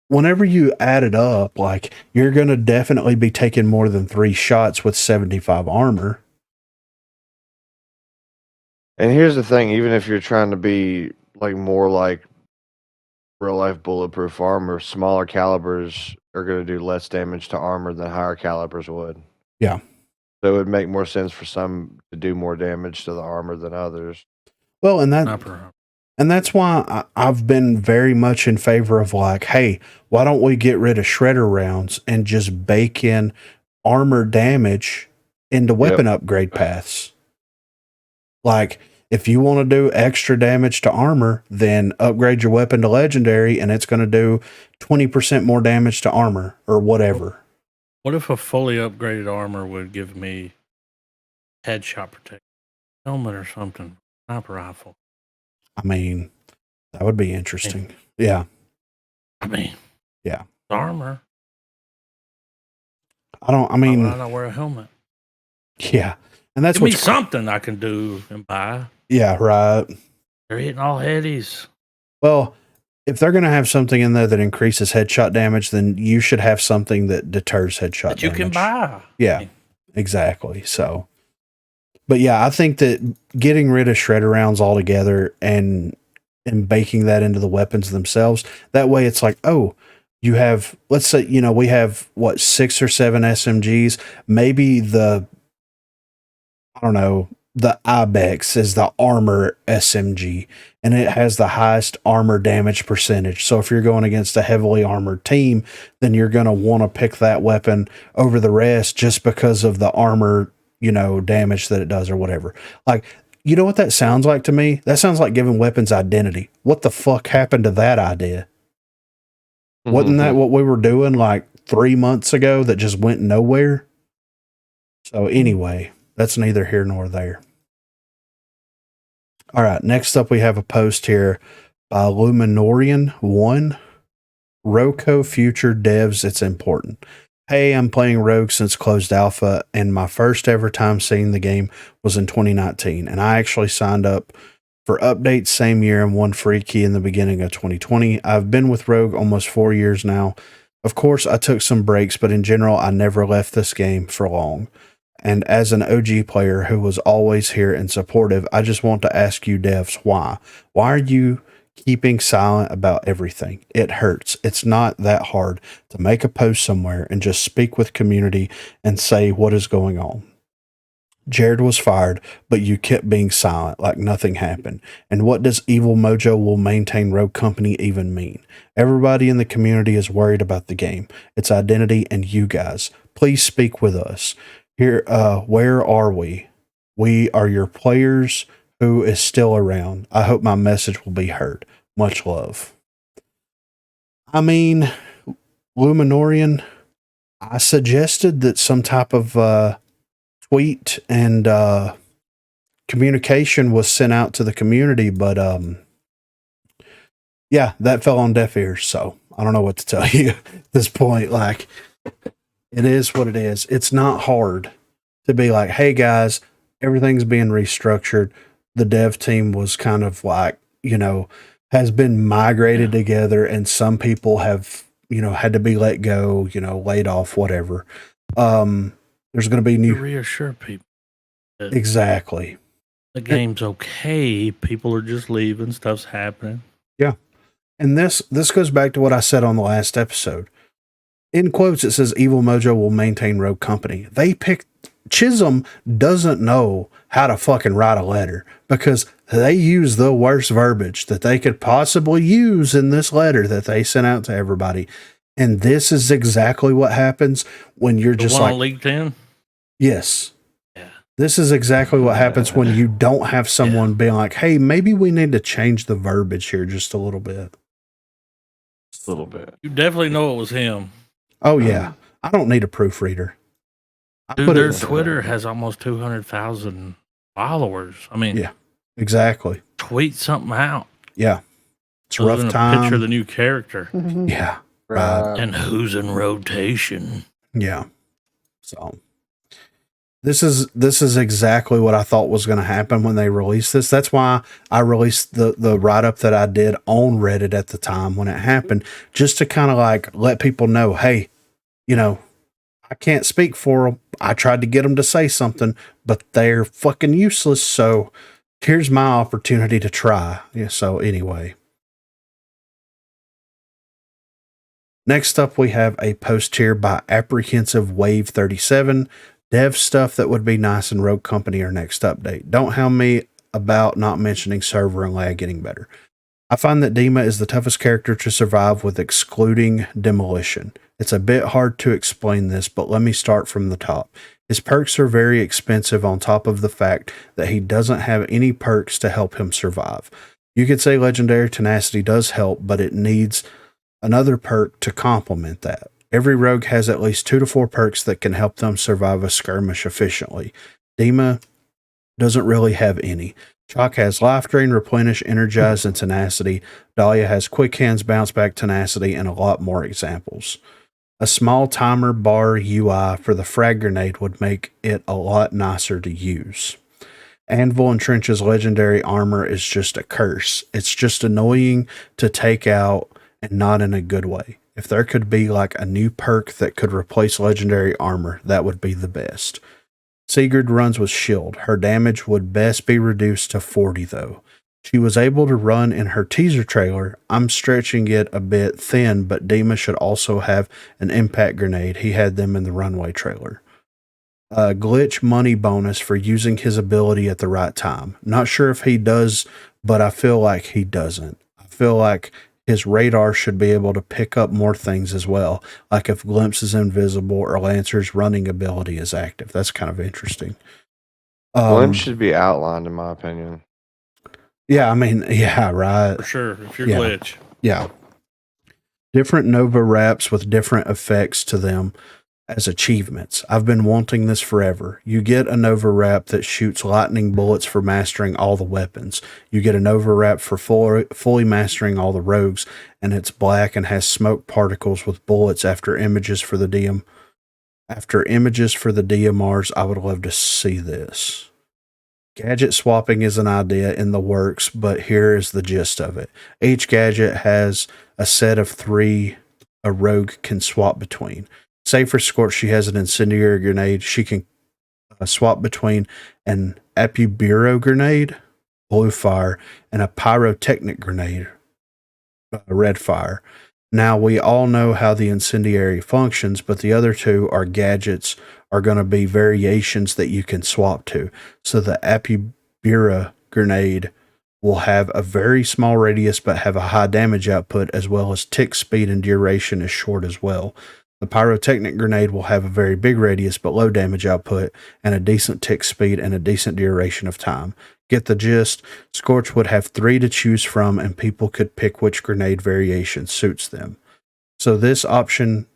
whenever you add it up, like, you're going to definitely be taking more than 3 shots with 75 armor. And here's the thing, even if you're trying to be like more like real life bulletproof armor, smaller calibers are going to do less damage to armor than higher calibers would. Yeah. So it would make more sense for some to do more damage to the armor than others. Well, and that's why I've been very much in favor of, like, hey, why don't we get rid of shredder rounds and just bake in armor damage into weapon upgrade paths? Like, if you want to do extra damage to armor, then upgrade your weapon to legendary and it's going to do 20% more damage to armor or whatever. What if a fully upgraded armor would give me headshot protection, helmet or something, sniper rifle? I mean, that would be interesting. Yeah. Yeah. Armor. Why would I not wear a helmet? Yeah. And that's Give me something I can do and buy. Yeah, right. They're hitting all headies. Well, if they're going to have something in there that increases headshot damage, then you should have something that deters headshot damage. You can buy. Yeah, exactly. So, but yeah, I think that getting rid of shredder rounds altogether and baking that into the weapons themselves, that way it's like, oh, you have, let's say, we have 6 or 7 SMGs, maybe the Ibex is the armor SMG, and it has the highest armor damage percentage. So if you're going against a heavily armored team, then you're going to want to pick that weapon over the rest just because of the armor, damage that it does or whatever. Like, you know what that sounds like to me? That sounds like giving weapons identity. What the fuck happened to that idea? Mm-hmm. Wasn't that what we were doing like 3 months ago that just went nowhere? So anyway, that's neither here nor there. All right, next up we have a post here by Luminorian1. ROCO future devs, it's important. Hey, I'm playing Rogue since closed alpha, and my first ever time seeing the game was in 2019, and I actually signed up for updates same year and won free key in the beginning of 2020. I've been with Rogue almost 4 years now. Of course, I took some breaks, but in general, I never left this game for long. And as an OG player who was always here and supportive, I just want to ask you devs why. Why are you keeping silent about everything? It hurts. It's not that hard to make a post somewhere and just speak with community and say what is going on. Jared was fired, but you kept being silent like nothing happened. And what does Evil Mojo will maintain Rogue Company even mean? Everybody in the community is worried about the game, its identity, and you guys. Please speak with us. Here, where are we? We are your players who is still around. I hope my message will be heard. Much love. I mean, Luminorian, I suggested that some type of tweet and communication was sent out to the community, but yeah, that fell on deaf ears. So I don't know what to tell you at this point. Like, it is what it is. It's not hard to be like, hey guys, everything's being restructured. The dev team was kind of like, has been migrated together, and some people have, had to be let go, laid off, whatever. There's going to be new. To reassure people. Exactly. The game's okay. People are just leaving. Stuff's happening. Yeah. And this goes back to what I said on the last episode. In quotes, it says Evil Mojo will maintain Rogue Company. They picked Chisholm doesn't know how to fucking write a letter because they use the worst verbiage that they could possibly use in this letter that they sent out to everybody. And this is exactly what happens when you're just like, on LinkedIn? Yes. Yeah. This is exactly what happens when you don't have someone being like, hey, maybe we need to change the verbiage here just a little bit. A little bit. You definitely know it was him. Oh, yeah. I don't need a proofreader. Dude, their Twitter has almost 200,000 followers. I mean, yeah, exactly. Tweet something out. Yeah. It's rough time. Picture of the new character. Yeah. Right. And who's in rotation. Yeah. So this is exactly what I thought was going to happen when they released this. That's why I released the write-up that I did on Reddit at the time when it happened, just to kind of like let people know, hey, I can't speak for them. I tried to get them to say something, but they're fucking useless. So here's my opportunity to try. Yeah. So anyway. Next up, we have a post here by Apprehensive Wave 37. Dev stuff that would be nice in Rogue Company or next update. Don't hound me about not mentioning server and lag getting better. I find that Dima is the toughest character to survive with excluding demolition. It's a bit hard to explain this, but let me start from the top. His perks are very expensive on top of the fact that he doesn't have any perks to help him survive. You could say Legendary Tenacity does help, but it needs another perk to complement that. Every rogue has at least 2 to 4 perks that can help them survive a skirmish efficiently. Dima doesn't really have any. Chalk has Life Drain, Replenish, Energize, and Tenacity. Dahlia has Quick Hands, Bounce Back, Tenacity, and a lot more examples. A small timer bar UI for the frag grenade would make it a lot nicer to use. Anvil and Trench's legendary armor is just a curse. It's just annoying to take out and not in a good way. If there could be like a new perk that could replace legendary armor, that would be the best. Sigurd runs with shield. Her damage would best be reduced to 40 though. She was able to run in her teaser trailer. I'm stretching it a bit thin, but Dima should also have an impact grenade. He had them in the runway trailer. Glitch money bonus for using his ability at the right time. Not sure if he does, but I feel like he doesn't. I feel like his radar should be able to pick up more things as well, like if Glimpse is invisible or Lancer's running ability is active. That's kind of interesting. Glimpse should be outlined, in my opinion. Yeah, I mean, yeah, right. For sure, if you're glitch. Yeah. Different Nova wraps with different effects to them. as achievements. I've been wanting this forever. You get a Nova Wrap that shoots lightning bullets for mastering all the weapons. You get a Nova Wrap for fully mastering all the rogues, and it's black and has smoke particles with bullets after images for the DM. After images for the DMRs, I would love to see this. Gadget swapping is an idea in the works, but here is the gist of it. Each gadget has a set of 3 a rogue can swap between. Say for Scorch, she has an incendiary grenade. She can swap between an Apubiro grenade, blue fire, and a pyrotechnic grenade, red fire. Now, we all know how the incendiary functions, but the other 2 are gadgets are going to be variations that you can swap to. So the Apubira grenade will have a very small radius but have a high damage output, as well as tick speed and duration is short as well. The pyrotechnic grenade will have a very big radius but low damage output and a decent tick speed and a decent duration of time. Get the gist? Scorch would have 3 to choose from, and people could pick which grenade variation suits them. So this option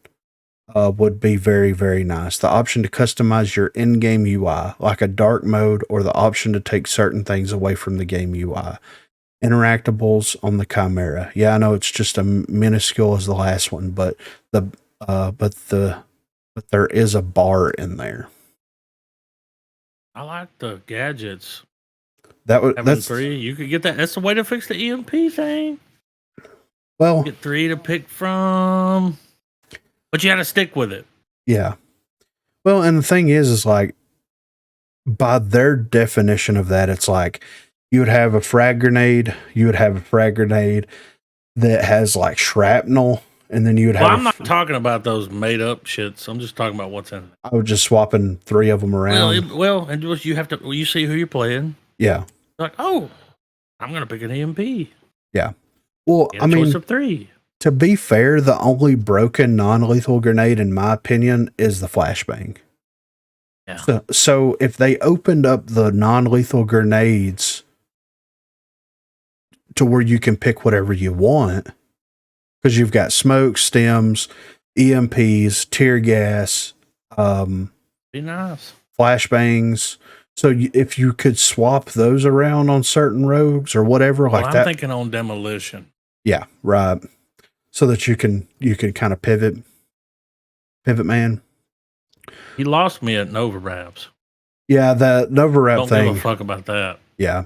would be very, very nice. The option to customize your in-game UI, like a dark mode, or the option to take certain things away from the game UI. Interactables on the Chimera. Yeah, I know it's just a minuscule as the last one, but there is a bar in there. I like the gadgets. That's 3. You could get that. That's the way to fix the EMP thing. Well, get 3 to pick from, but you got to stick with it. Yeah. Well, and the thing is like, by their definition of that, it's like you would have a frag grenade. You would have a frag grenade that has like shrapnel. And then you would have. Well, I'm not talking about those made up shits. I'm just talking about what's in it. I was just swapping 3 of them around. Well, and you have to. You see who you're playing. Yeah. Like, oh, I'm gonna pick an EMP. Yeah. Well, I mean, choice of 3. To be fair, the only broken non-lethal grenade, in my opinion, is the flashbang. Yeah. So if they opened up the non-lethal grenades to where you can pick whatever you want. Because you've got smoke, stems, EMPs, tear gas, be nice. flashbangs. So if you could swap those around on certain rogues or whatever like that. I'm thinking on demolition. Yeah, right. So that you can kind of pivot man. He lost me at Nova Wraps. Yeah, the Nova Wrap thing. Don't give a fuck about that. Yeah.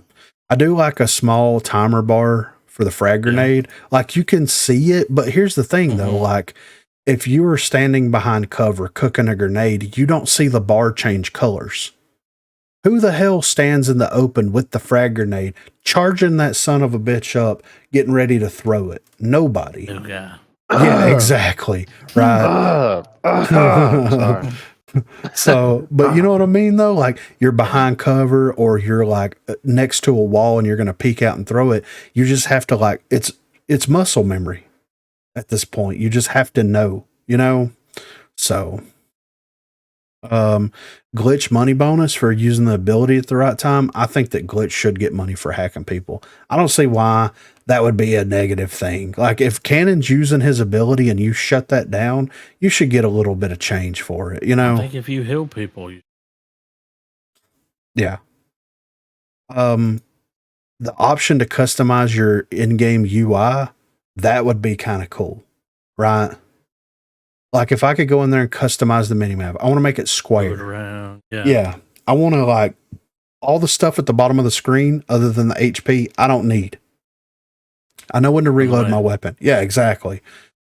I do like a small timer bar for the frag grenade. Like you can see it, but here's the thing though, like if you were standing behind cover cooking a grenade, you don't see the bar change colors. Who the hell stands in the open with the frag grenade, charging that son of a bitch up, getting ready to throw it? Nobody. Yeah. Yeah, exactly. Right. Sorry. So, but you know what I mean though? Like you're behind cover or you're like next to a wall and you're going to peek out and throw it. You just have to like, it's muscle memory at this point. You just have to know, you know? So, glitch money bonus for using the ability at the right time. I think that glitch should get money for hacking people. I don't see why that would be a negative thing. Like if Cannon's using his ability and you shut that down, you should get a little bit of change for it, you know? I think if you heal people, yeah. The option to customize your in-game UI, that would be kind of cool, right? Like if I could go in there and customize the minimap, I want to make it square. move it around. Yeah. I want to like all the stuff at the bottom of the screen other than the HP, I don't need. I know when to reload my weapon. Yeah, exactly.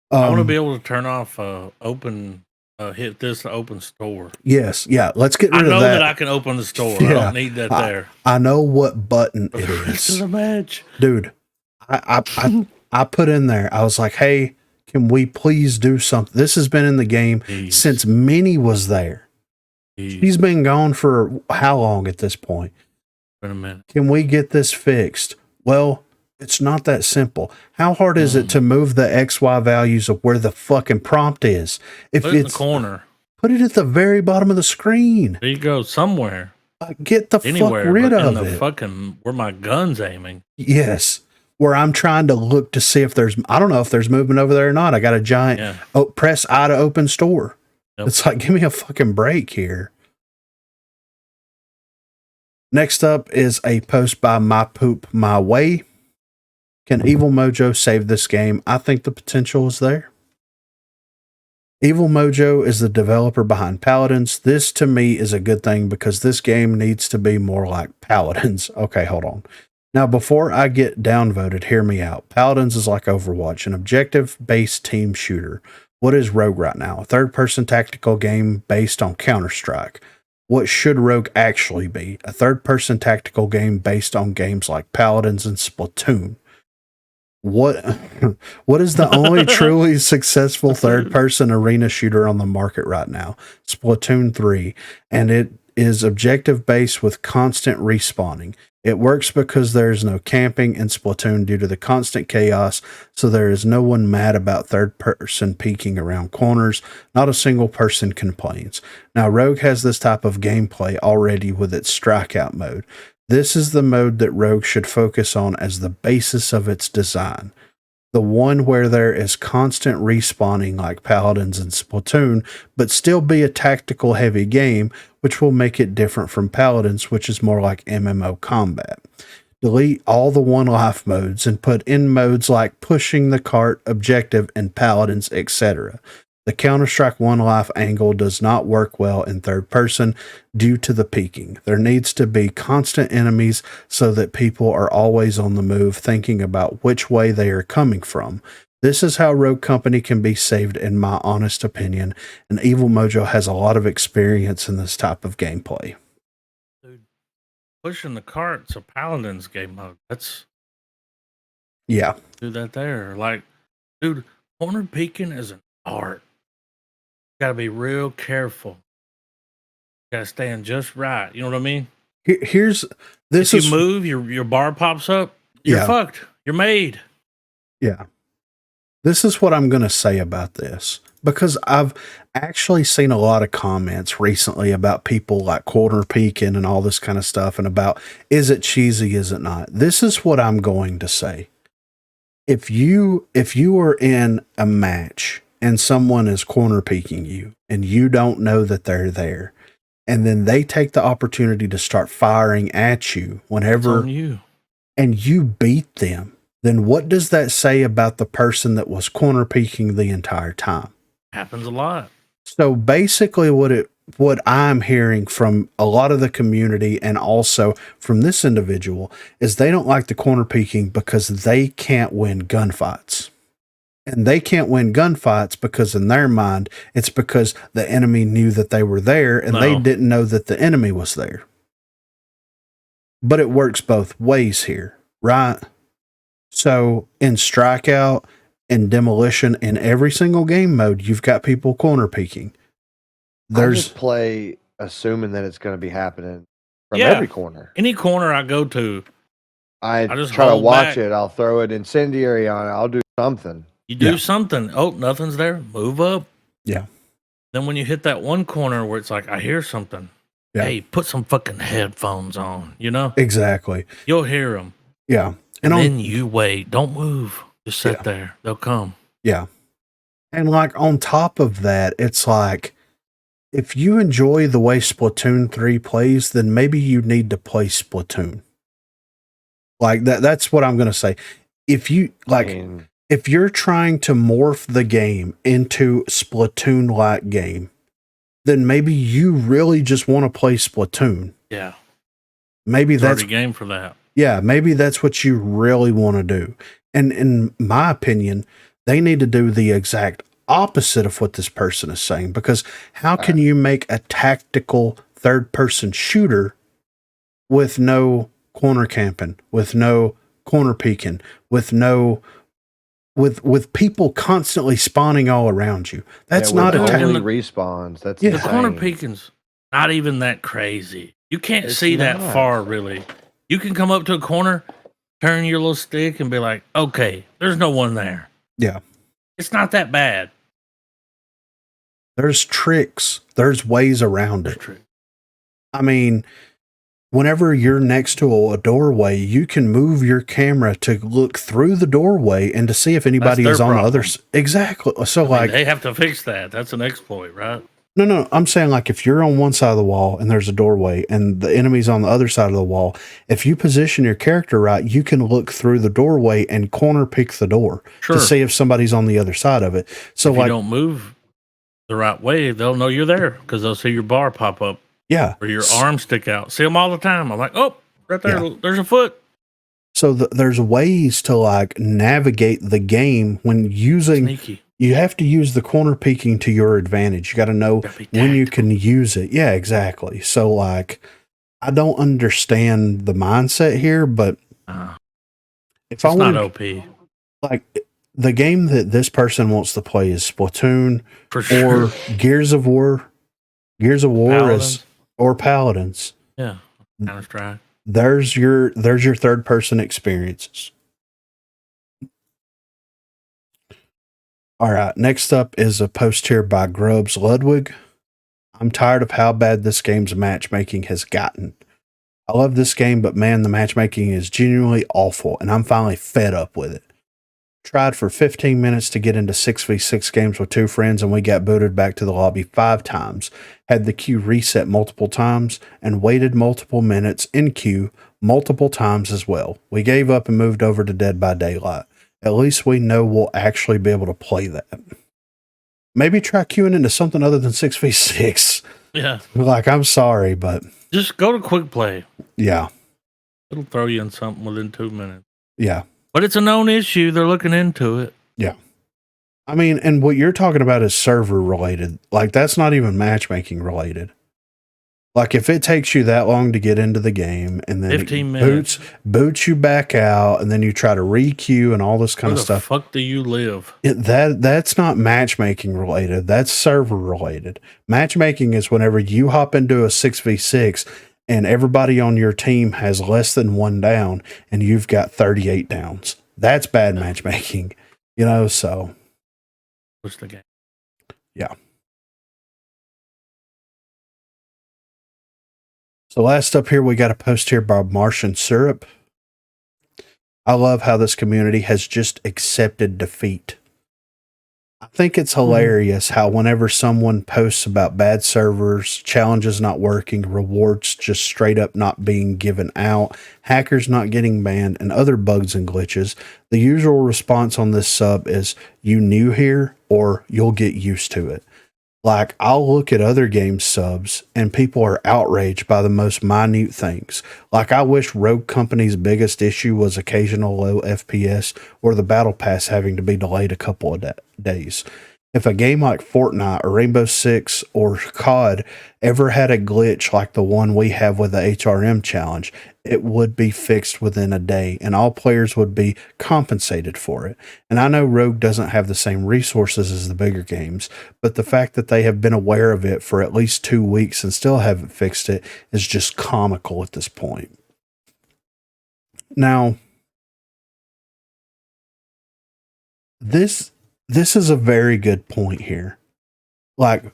I want to be able to turn off hit this to open store. Yes. Yeah. Let's get rid of that. I know that I can open the store. Yeah. I don't need that there. I know what button it This is. is a match. Dude, I put in there, I was like, hey, can we please do something? This has been in the game since Minnie was there. He's been gone for how long at this point? In a minute. Can we get this fixed? Well, it's not that simple. How hard is it to move the XY values of where the fucking prompt is? If Put it in the it's corner. Put it at the very bottom of the screen. There you go. Somewhere. Get the Anywhere, fuck rid but of in the it. fucking where my gun's aiming. Yes. Where I'm trying to look to see if there's, I don't know if there's movement over there or not. I got a giant, press I to open store. Yep. It's like, give me a fucking break here. Next up is a post by My Poop My Way. Can Evil Mojo save this game? I think the potential is there. Evil Mojo is the developer behind Paladins. This to me is a good thing because this game needs to be more like Paladins. Okay, hold on. Now, before I get downvoted, hear me out. Paladins is like Overwatch, an objective-based team shooter. What is Rogue right now? A third-person tactical game based on Counter-Strike. What should Rogue actually be? A third-person tactical game based on games like Paladins and Splatoon. What is the only truly successful third-person arena shooter on the market right now? Splatoon 3, and it is objective-based with constant respawning. It works because there is no camping in Splatoon due to the constant chaos, so there is no one mad about third-person peeking around corners. Not a single person complains. Now, Rogue has this type of gameplay already with its strikeout mode. This is the mode that Rogue should focus on as the basis of its design. The one where there is constant respawning like Paladins and Splatoon, but still be a tactical heavy game, which will make it different from Paladins, which is more like MMO combat. Delete all the one life modes and put in modes like pushing the cart, objective, and Paladins, etc. The Counter-Strike one life angle does not work well in third person due to the peeking. There needs to be constant enemies so that people are always on the move thinking about which way they are coming from. This is how Rogue Company can be saved in my honest opinion, and Evil Mojo has a lot of experience in this type of gameplay. Dude, pushing the cart's a Paladin's game mode. That's Yeah. do that there. Like, dude, corner peeking is an art. Gotta be real careful. Gotta stand just right. You know what I mean? Here's this if is you move, your bar pops up. You're Yeah. fucked. You're made. Yeah. This is what I'm going to say about this, because I've actually seen a lot of comments recently about people like corner peeking and all this kind of stuff, and about, is it cheesy, is it not? This is what I'm going to say. If you are in a match and someone is corner peeking you and you don't know that they're there, and then they take the opportunity to start firing at you whenever, It's on you. and you beat them, then what does that say about the person that was corner peeking the entire time? Happens a lot. So basically what I'm hearing from a lot of the community and also from this individual is they don't like the corner peeking because they can't win gunfights. And they can't win gunfights because in their mind, it's because the enemy knew that they were there and they didn't know that the enemy was there. But it works both ways here, right? So in Strikeout and Demolition, in every single game mode, you've got people corner peeking. I just play assuming that it's going to be happening from every corner. Any corner I go to, I just try to hold watch back. it. I'll throw it incendiary on it. I'll do something. You do something. Oh, nothing's there. Move up. Yeah. Then when you hit that one corner where it's like, I hear something. Yeah. Hey, put some fucking headphones on, you know? Exactly. You'll hear them. Yeah. And then you wait. Don't move. Just sit there. They'll come. Yeah. And like on top of that, it's like, if you enjoy the way Splatoon 3 plays, then maybe you need to play Splatoon. Like that's what I'm going to say. If you if you're trying to morph the game into Splatoon-like game, then maybe you really just want to play Splatoon. Yeah. Maybe It's that's already game for that. Yeah, maybe that's what you really want to do. And in my opinion, they need to do the exact opposite of what this person is saying, because how can you make a tactical third-person shooter with no corner camping, with no corner peeking, with no with people constantly spawning all around you? That's not a tactical respawns. That's the corner peeking's not even that crazy. You can't see that far, really. You can come up to a corner, turn your little stick, and be like, "Okay, there's no one there." Yeah, it's not that bad. There's tricks. There's ways around it. I mean, whenever you're next to a doorway, you can move your camera to look through the doorway and to see if anybody is on the other side. Exactly. So, I mean, they have to fix that. That's an exploit, right? No. I'm saying like if you're on one side of the wall and there's a doorway and the enemy's on the other side of the wall, if you position your character right, you can look through the doorway and corner pick the door Sure. to see if somebody's on the other side of it. So if like, you don't move the right way, they'll know you're there because they'll see your bar pop up yeah, or your arm stick out. See them all the time. I'm like, oh, right there, there's a foot. So there's ways to like navigate the game when using. Sneaky. You have to use the corner peeking to your advantage. You got to know when you can use it. Yeah, exactly. So like, I don't understand the mindset here, but if it's not OP. Like the game that this person wants to play is Splatoon For sure. or Gears of War. Gears of War Paladins. or Paladins. Yeah, Counter-Strike. There's your third person experiences. All right, next up is a post here by Grubbs Ludwig. I'm tired of how bad this game's matchmaking has gotten. I love this game, but man, the matchmaking is genuinely awful, and I'm finally fed up with it. Tried for 15 minutes to get into 6v6 games with 2 friends, and we got booted back to the lobby 5 times. Had the queue reset multiple times, and waited multiple minutes in queue multiple times as well. We gave up and moved over to Dead by Daylight. At least we know we'll actually be able to play that. Maybe try queuing into something other than 6v6. Yeah. Like, I'm sorry, but... Just go to Quick Play. Yeah. It'll throw you in something within 2 minutes. Yeah. But it's a known issue. They're looking into it. Yeah. I mean, and what you're talking about is server related. Like, that's not even matchmaking related. Like, if it takes you that long to get into the game and then 15 minutes. boots you back out and then you try to re-queue and all this kind of stuff. Where the fuck do you live? That's not matchmaking related. That's server related. Matchmaking is whenever you hop into a 6v6 and everybody on your team has less than 1 down and you've got 38 downs. That's bad matchmaking, so. What's the game? Yeah. So last up here, we got a post here by Martian Syrup. I love how this community has just accepted defeat. I think it's hilarious how whenever someone posts about bad servers, challenges not working, rewards just straight up not being given out, hackers not getting banned, and other bugs and glitches, the usual response on this sub is, you new here or you'll get used to it. Like, I'll look at other game subs and people are outraged by the most minute things. Like, I wish Rogue Company's biggest issue was occasional low FPS or the battle pass having to be delayed a couple of days. If a game like Fortnite or Rainbow Six or COD ever had a glitch like the one we have with the HRM challenge, it would be fixed within a day and all players would be compensated for it. And I know Rogue doesn't have the same resources as the bigger games, but the fact that they have been aware of it for at least 2 weeks and still haven't fixed it is just comical at this point. Now, this is a very good point here. Like,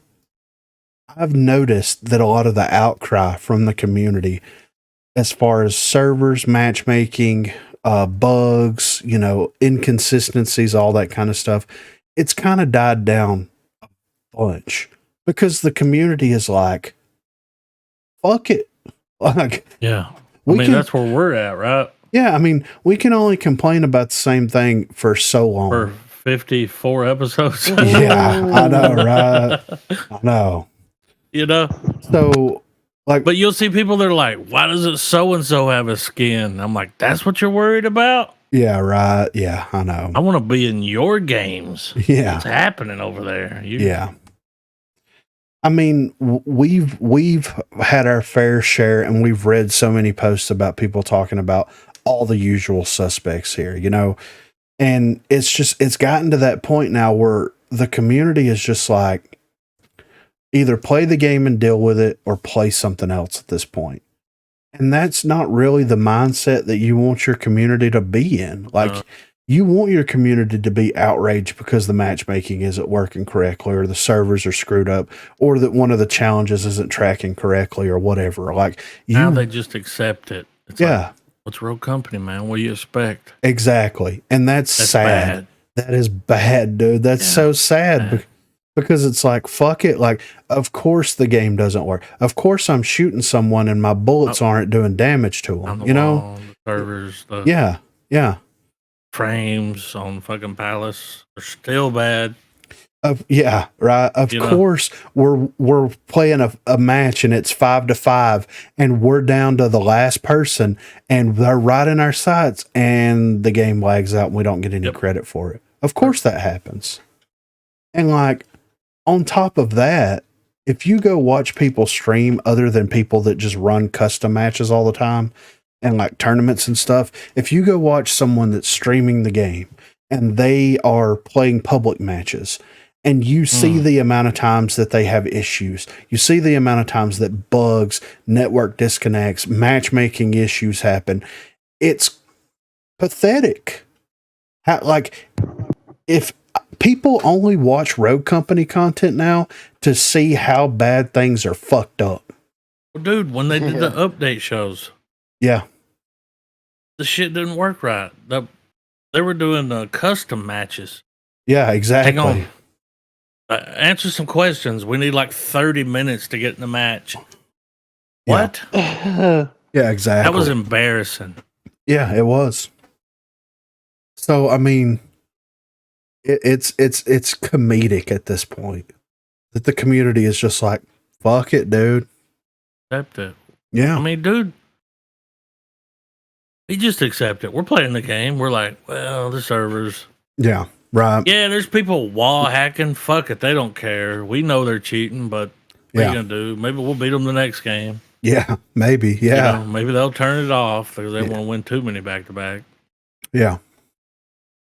I've noticed that a lot of the outcry from the community as far as servers, matchmaking, bugs, inconsistencies, all that kind of stuff, it's kind of died down a bunch because the community is like, fuck it. Like, yeah. That's where we're at, right? Yeah. I mean, we can only complain about the same thing for so long. For 54 episodes. Yeah, I know, right? I know. So, like, but you'll see people that are like, why doesn't so-and-so have a skin? I'm like, that's what you're worried about? Yeah, right. Yeah, I know. I want to be in your games. Yeah. What's happening over there? Yeah. I mean, we've had our fair share and we've read so many posts about people talking about all the usual suspects here, and it's gotten to that point now where the community is just like, either play the game and deal with it or play something else at this point. And that's not really the mindset that you want your community to be in. Like, you want your community to be outraged because the matchmaking isn't working correctly or the servers are screwed up or that one of the challenges isn't tracking correctly or whatever. Like, now they just accept it. It's yeah. What's Rogue Company, man? What do you expect? Exactly. And that's sad. Bad. That is bad, dude. That's so sad. because it's like, fuck it. Like, of course the game doesn't work. Of course I'm shooting someone and my bullets aren't doing damage to them. You know, the servers, yeah. frames on fucking Palace are still bad. Yeah, right. Of course, we're playing a match and it's 5-5, and we're down to the last person, and they're right in our sights, and the game lags out, and we don't get any credit for it. Of course, that happens. And like on top of that, if you go watch people stream other than people that just run custom matches all the time and like tournaments and stuff, if you go watch someone that's streaming the game and they are playing public matches, and you see the amount of times that they have issues. You see the amount of times that bugs, network disconnects, matchmaking issues happen. It's pathetic. Like, if people only watch Rogue Company content now to see how bad things are fucked up. Well, dude, when they did the update shows, the shit didn't work right. They were doing custom matches. Yeah, exactly. Hang on. Answer some questions. We need like 30 minutes to get in the match. What? Yeah, exactly. That was embarrassing. Yeah, it was. So, I mean, it's comedic at this point that the community is just like, fuck it, dude. Accept it. Yeah. I mean, dude, we just accept it. We're playing the game. We're like, well, the servers. Yeah. Right. Yeah, there's people wall hacking. Fuck it. They don't care. We know they're cheating, but what are you going to do? Maybe we'll beat them the next game. Yeah, maybe. Yeah. You know, maybe they'll turn it off because they want to win too many back to back. Yeah.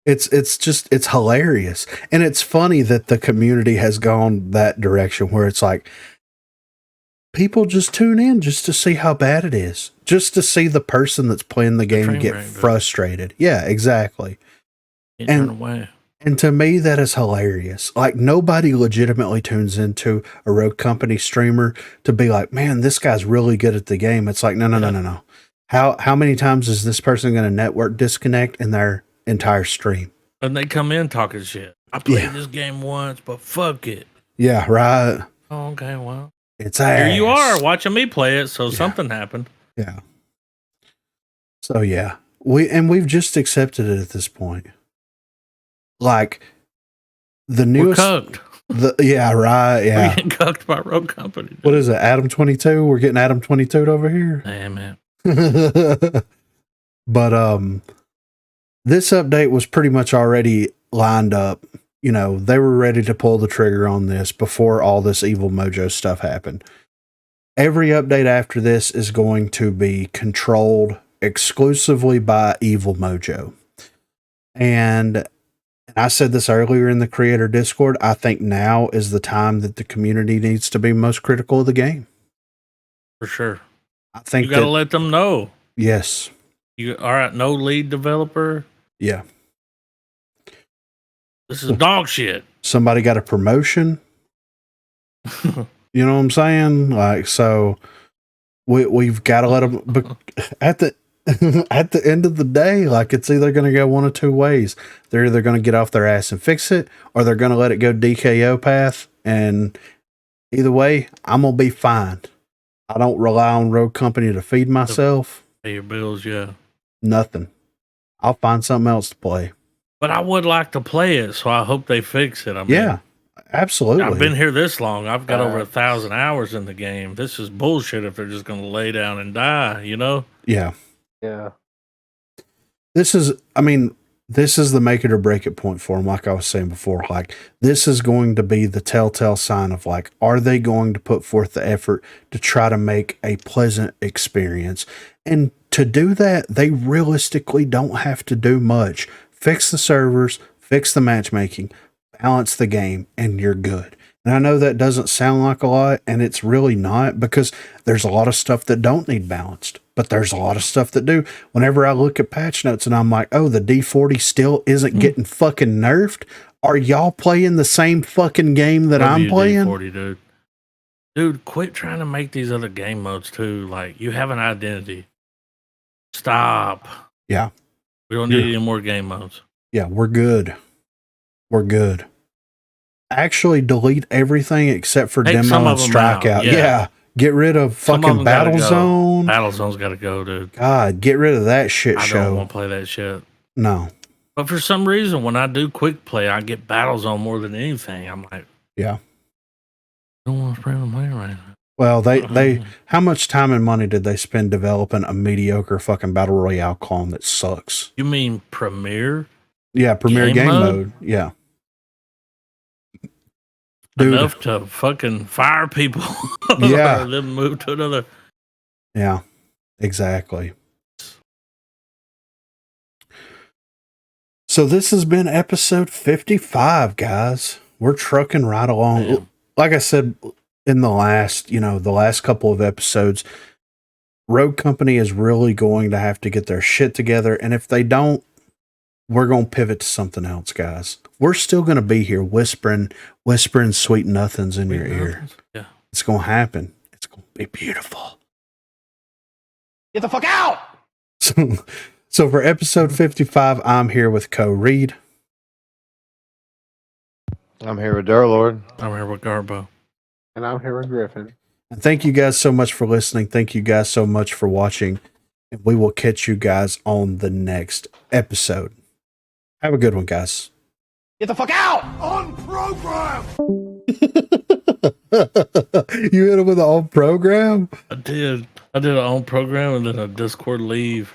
It's hilarious. And it's funny that the community has gone that direction where it's like people just tune in just to see how bad it is, just to see the person that's playing the game get frustrated. Yeah, exactly. Turn away. And to me, that is hilarious. Like, nobody legitimately tunes into a Rogue Company streamer to be like, man, this guy's really good at the game. It's like, no. How many times is this person going to network disconnect in their entire stream? And they come in talking shit. I played this game once, but fuck it. Yeah, right. Oh, okay, well. It's ass. Here you are watching me play it, so something happened. Yeah. So, yeah. We've just accepted it at this point. Like the newest, we're cucked. Yeah, right. Yeah, we're getting cucked by Rogue Company. Dude. What is it? Adam 22. We're getting Adam 22 over here. Hey, man. But this update was pretty much already lined up. You know, they were ready to pull the trigger on this before all this Evil Mojo stuff happened. Every update after this is going to be controlled exclusively by Evil Mojo, and I said this earlier in the creator Discord, I think now is the time that the community needs to be most critical of the game. For sure. I think you got to let them know. Yes. All right, no lead developer. Yeah. This is dog shit. Somebody got a promotion. You know what I'm saying? Like, so we've got to let them at the end of the day, like, it's either going to go one of two ways. They're either going to get off their ass and fix it, or they're going to let it go DKO path. And either way, I'm going to be fine. I don't rely on Rogue Company to feed myself. Pay your bills, yeah. Nothing. I'll find something else to play. But I would like to play it, so I hope they fix it. I mean, absolutely. I've been here this long. I've got over 1,000 hours in the game. This is bullshit if they're just going to lay down and die, you know? Yeah. Yeah. This is the make it or break it point for them. Like I was saying before, like, this is going to be the telltale sign of, like, are they going to put forth the effort to try to make a pleasant experience? And to do that, they realistically don't have to do much. Fix the servers, fix the matchmaking, balance the game, and you're good. And I know that doesn't sound like a lot, and it's really not, because there's a lot of stuff that don't need balanced, but there's a lot of stuff that do. Whenever I look at patch notes and I'm like, oh, the D40 still isn't getting fucking nerfed. Are y'all playing the same fucking game that I'm playing? D40, dude, quit trying to make these other game modes too. Like, you have an identity. Stop. Yeah. We don't need any more game modes. Yeah, we're good. We're good. actually delete everything except for Take some demo and of 'em out, strikeout. yeah. Yeah. Get rid of Some of fucking 'em gotta Battle go. Zone. Battle Zone's got to go, dude. God, get rid of that shit I don't show. want to play that shit. No. But for some reason, when I do quick play, I get Battle Zone more than anything. I'm like, Yeah. I don't want to play them right now. Well, they how much time and money did they spend developing a mediocre fucking battle royale clone that sucks? You mean Premiere? Yeah, Premier Game Game mode? mode. Yeah. Dude. Enough to fucking fire people. Yeah. Or then move to another. Yeah. Exactly. So this has been episode 55, guys. We're trucking right along. Damn. Like I said in the last couple of episodes, Rogue Company is really going to have to get their shit together. And if they don't, we're going to pivot to something else, guys. We're still going to be here whispering sweet nothings in your ear. Yeah. It's going to happen. It's going to be beautiful. Get the fuck out! So for episode 55, I'm here with Co Reed. I'm here with Durlord. I'm here with Garbo. And I'm here with Griffin. And thank you guys so much for listening. Thank you guys so much for watching. And we will catch you guys on the next episode. Have a good one, guys. Get the fuck out! On program! You hit him with the on program? I did an on program and then a Discord leave.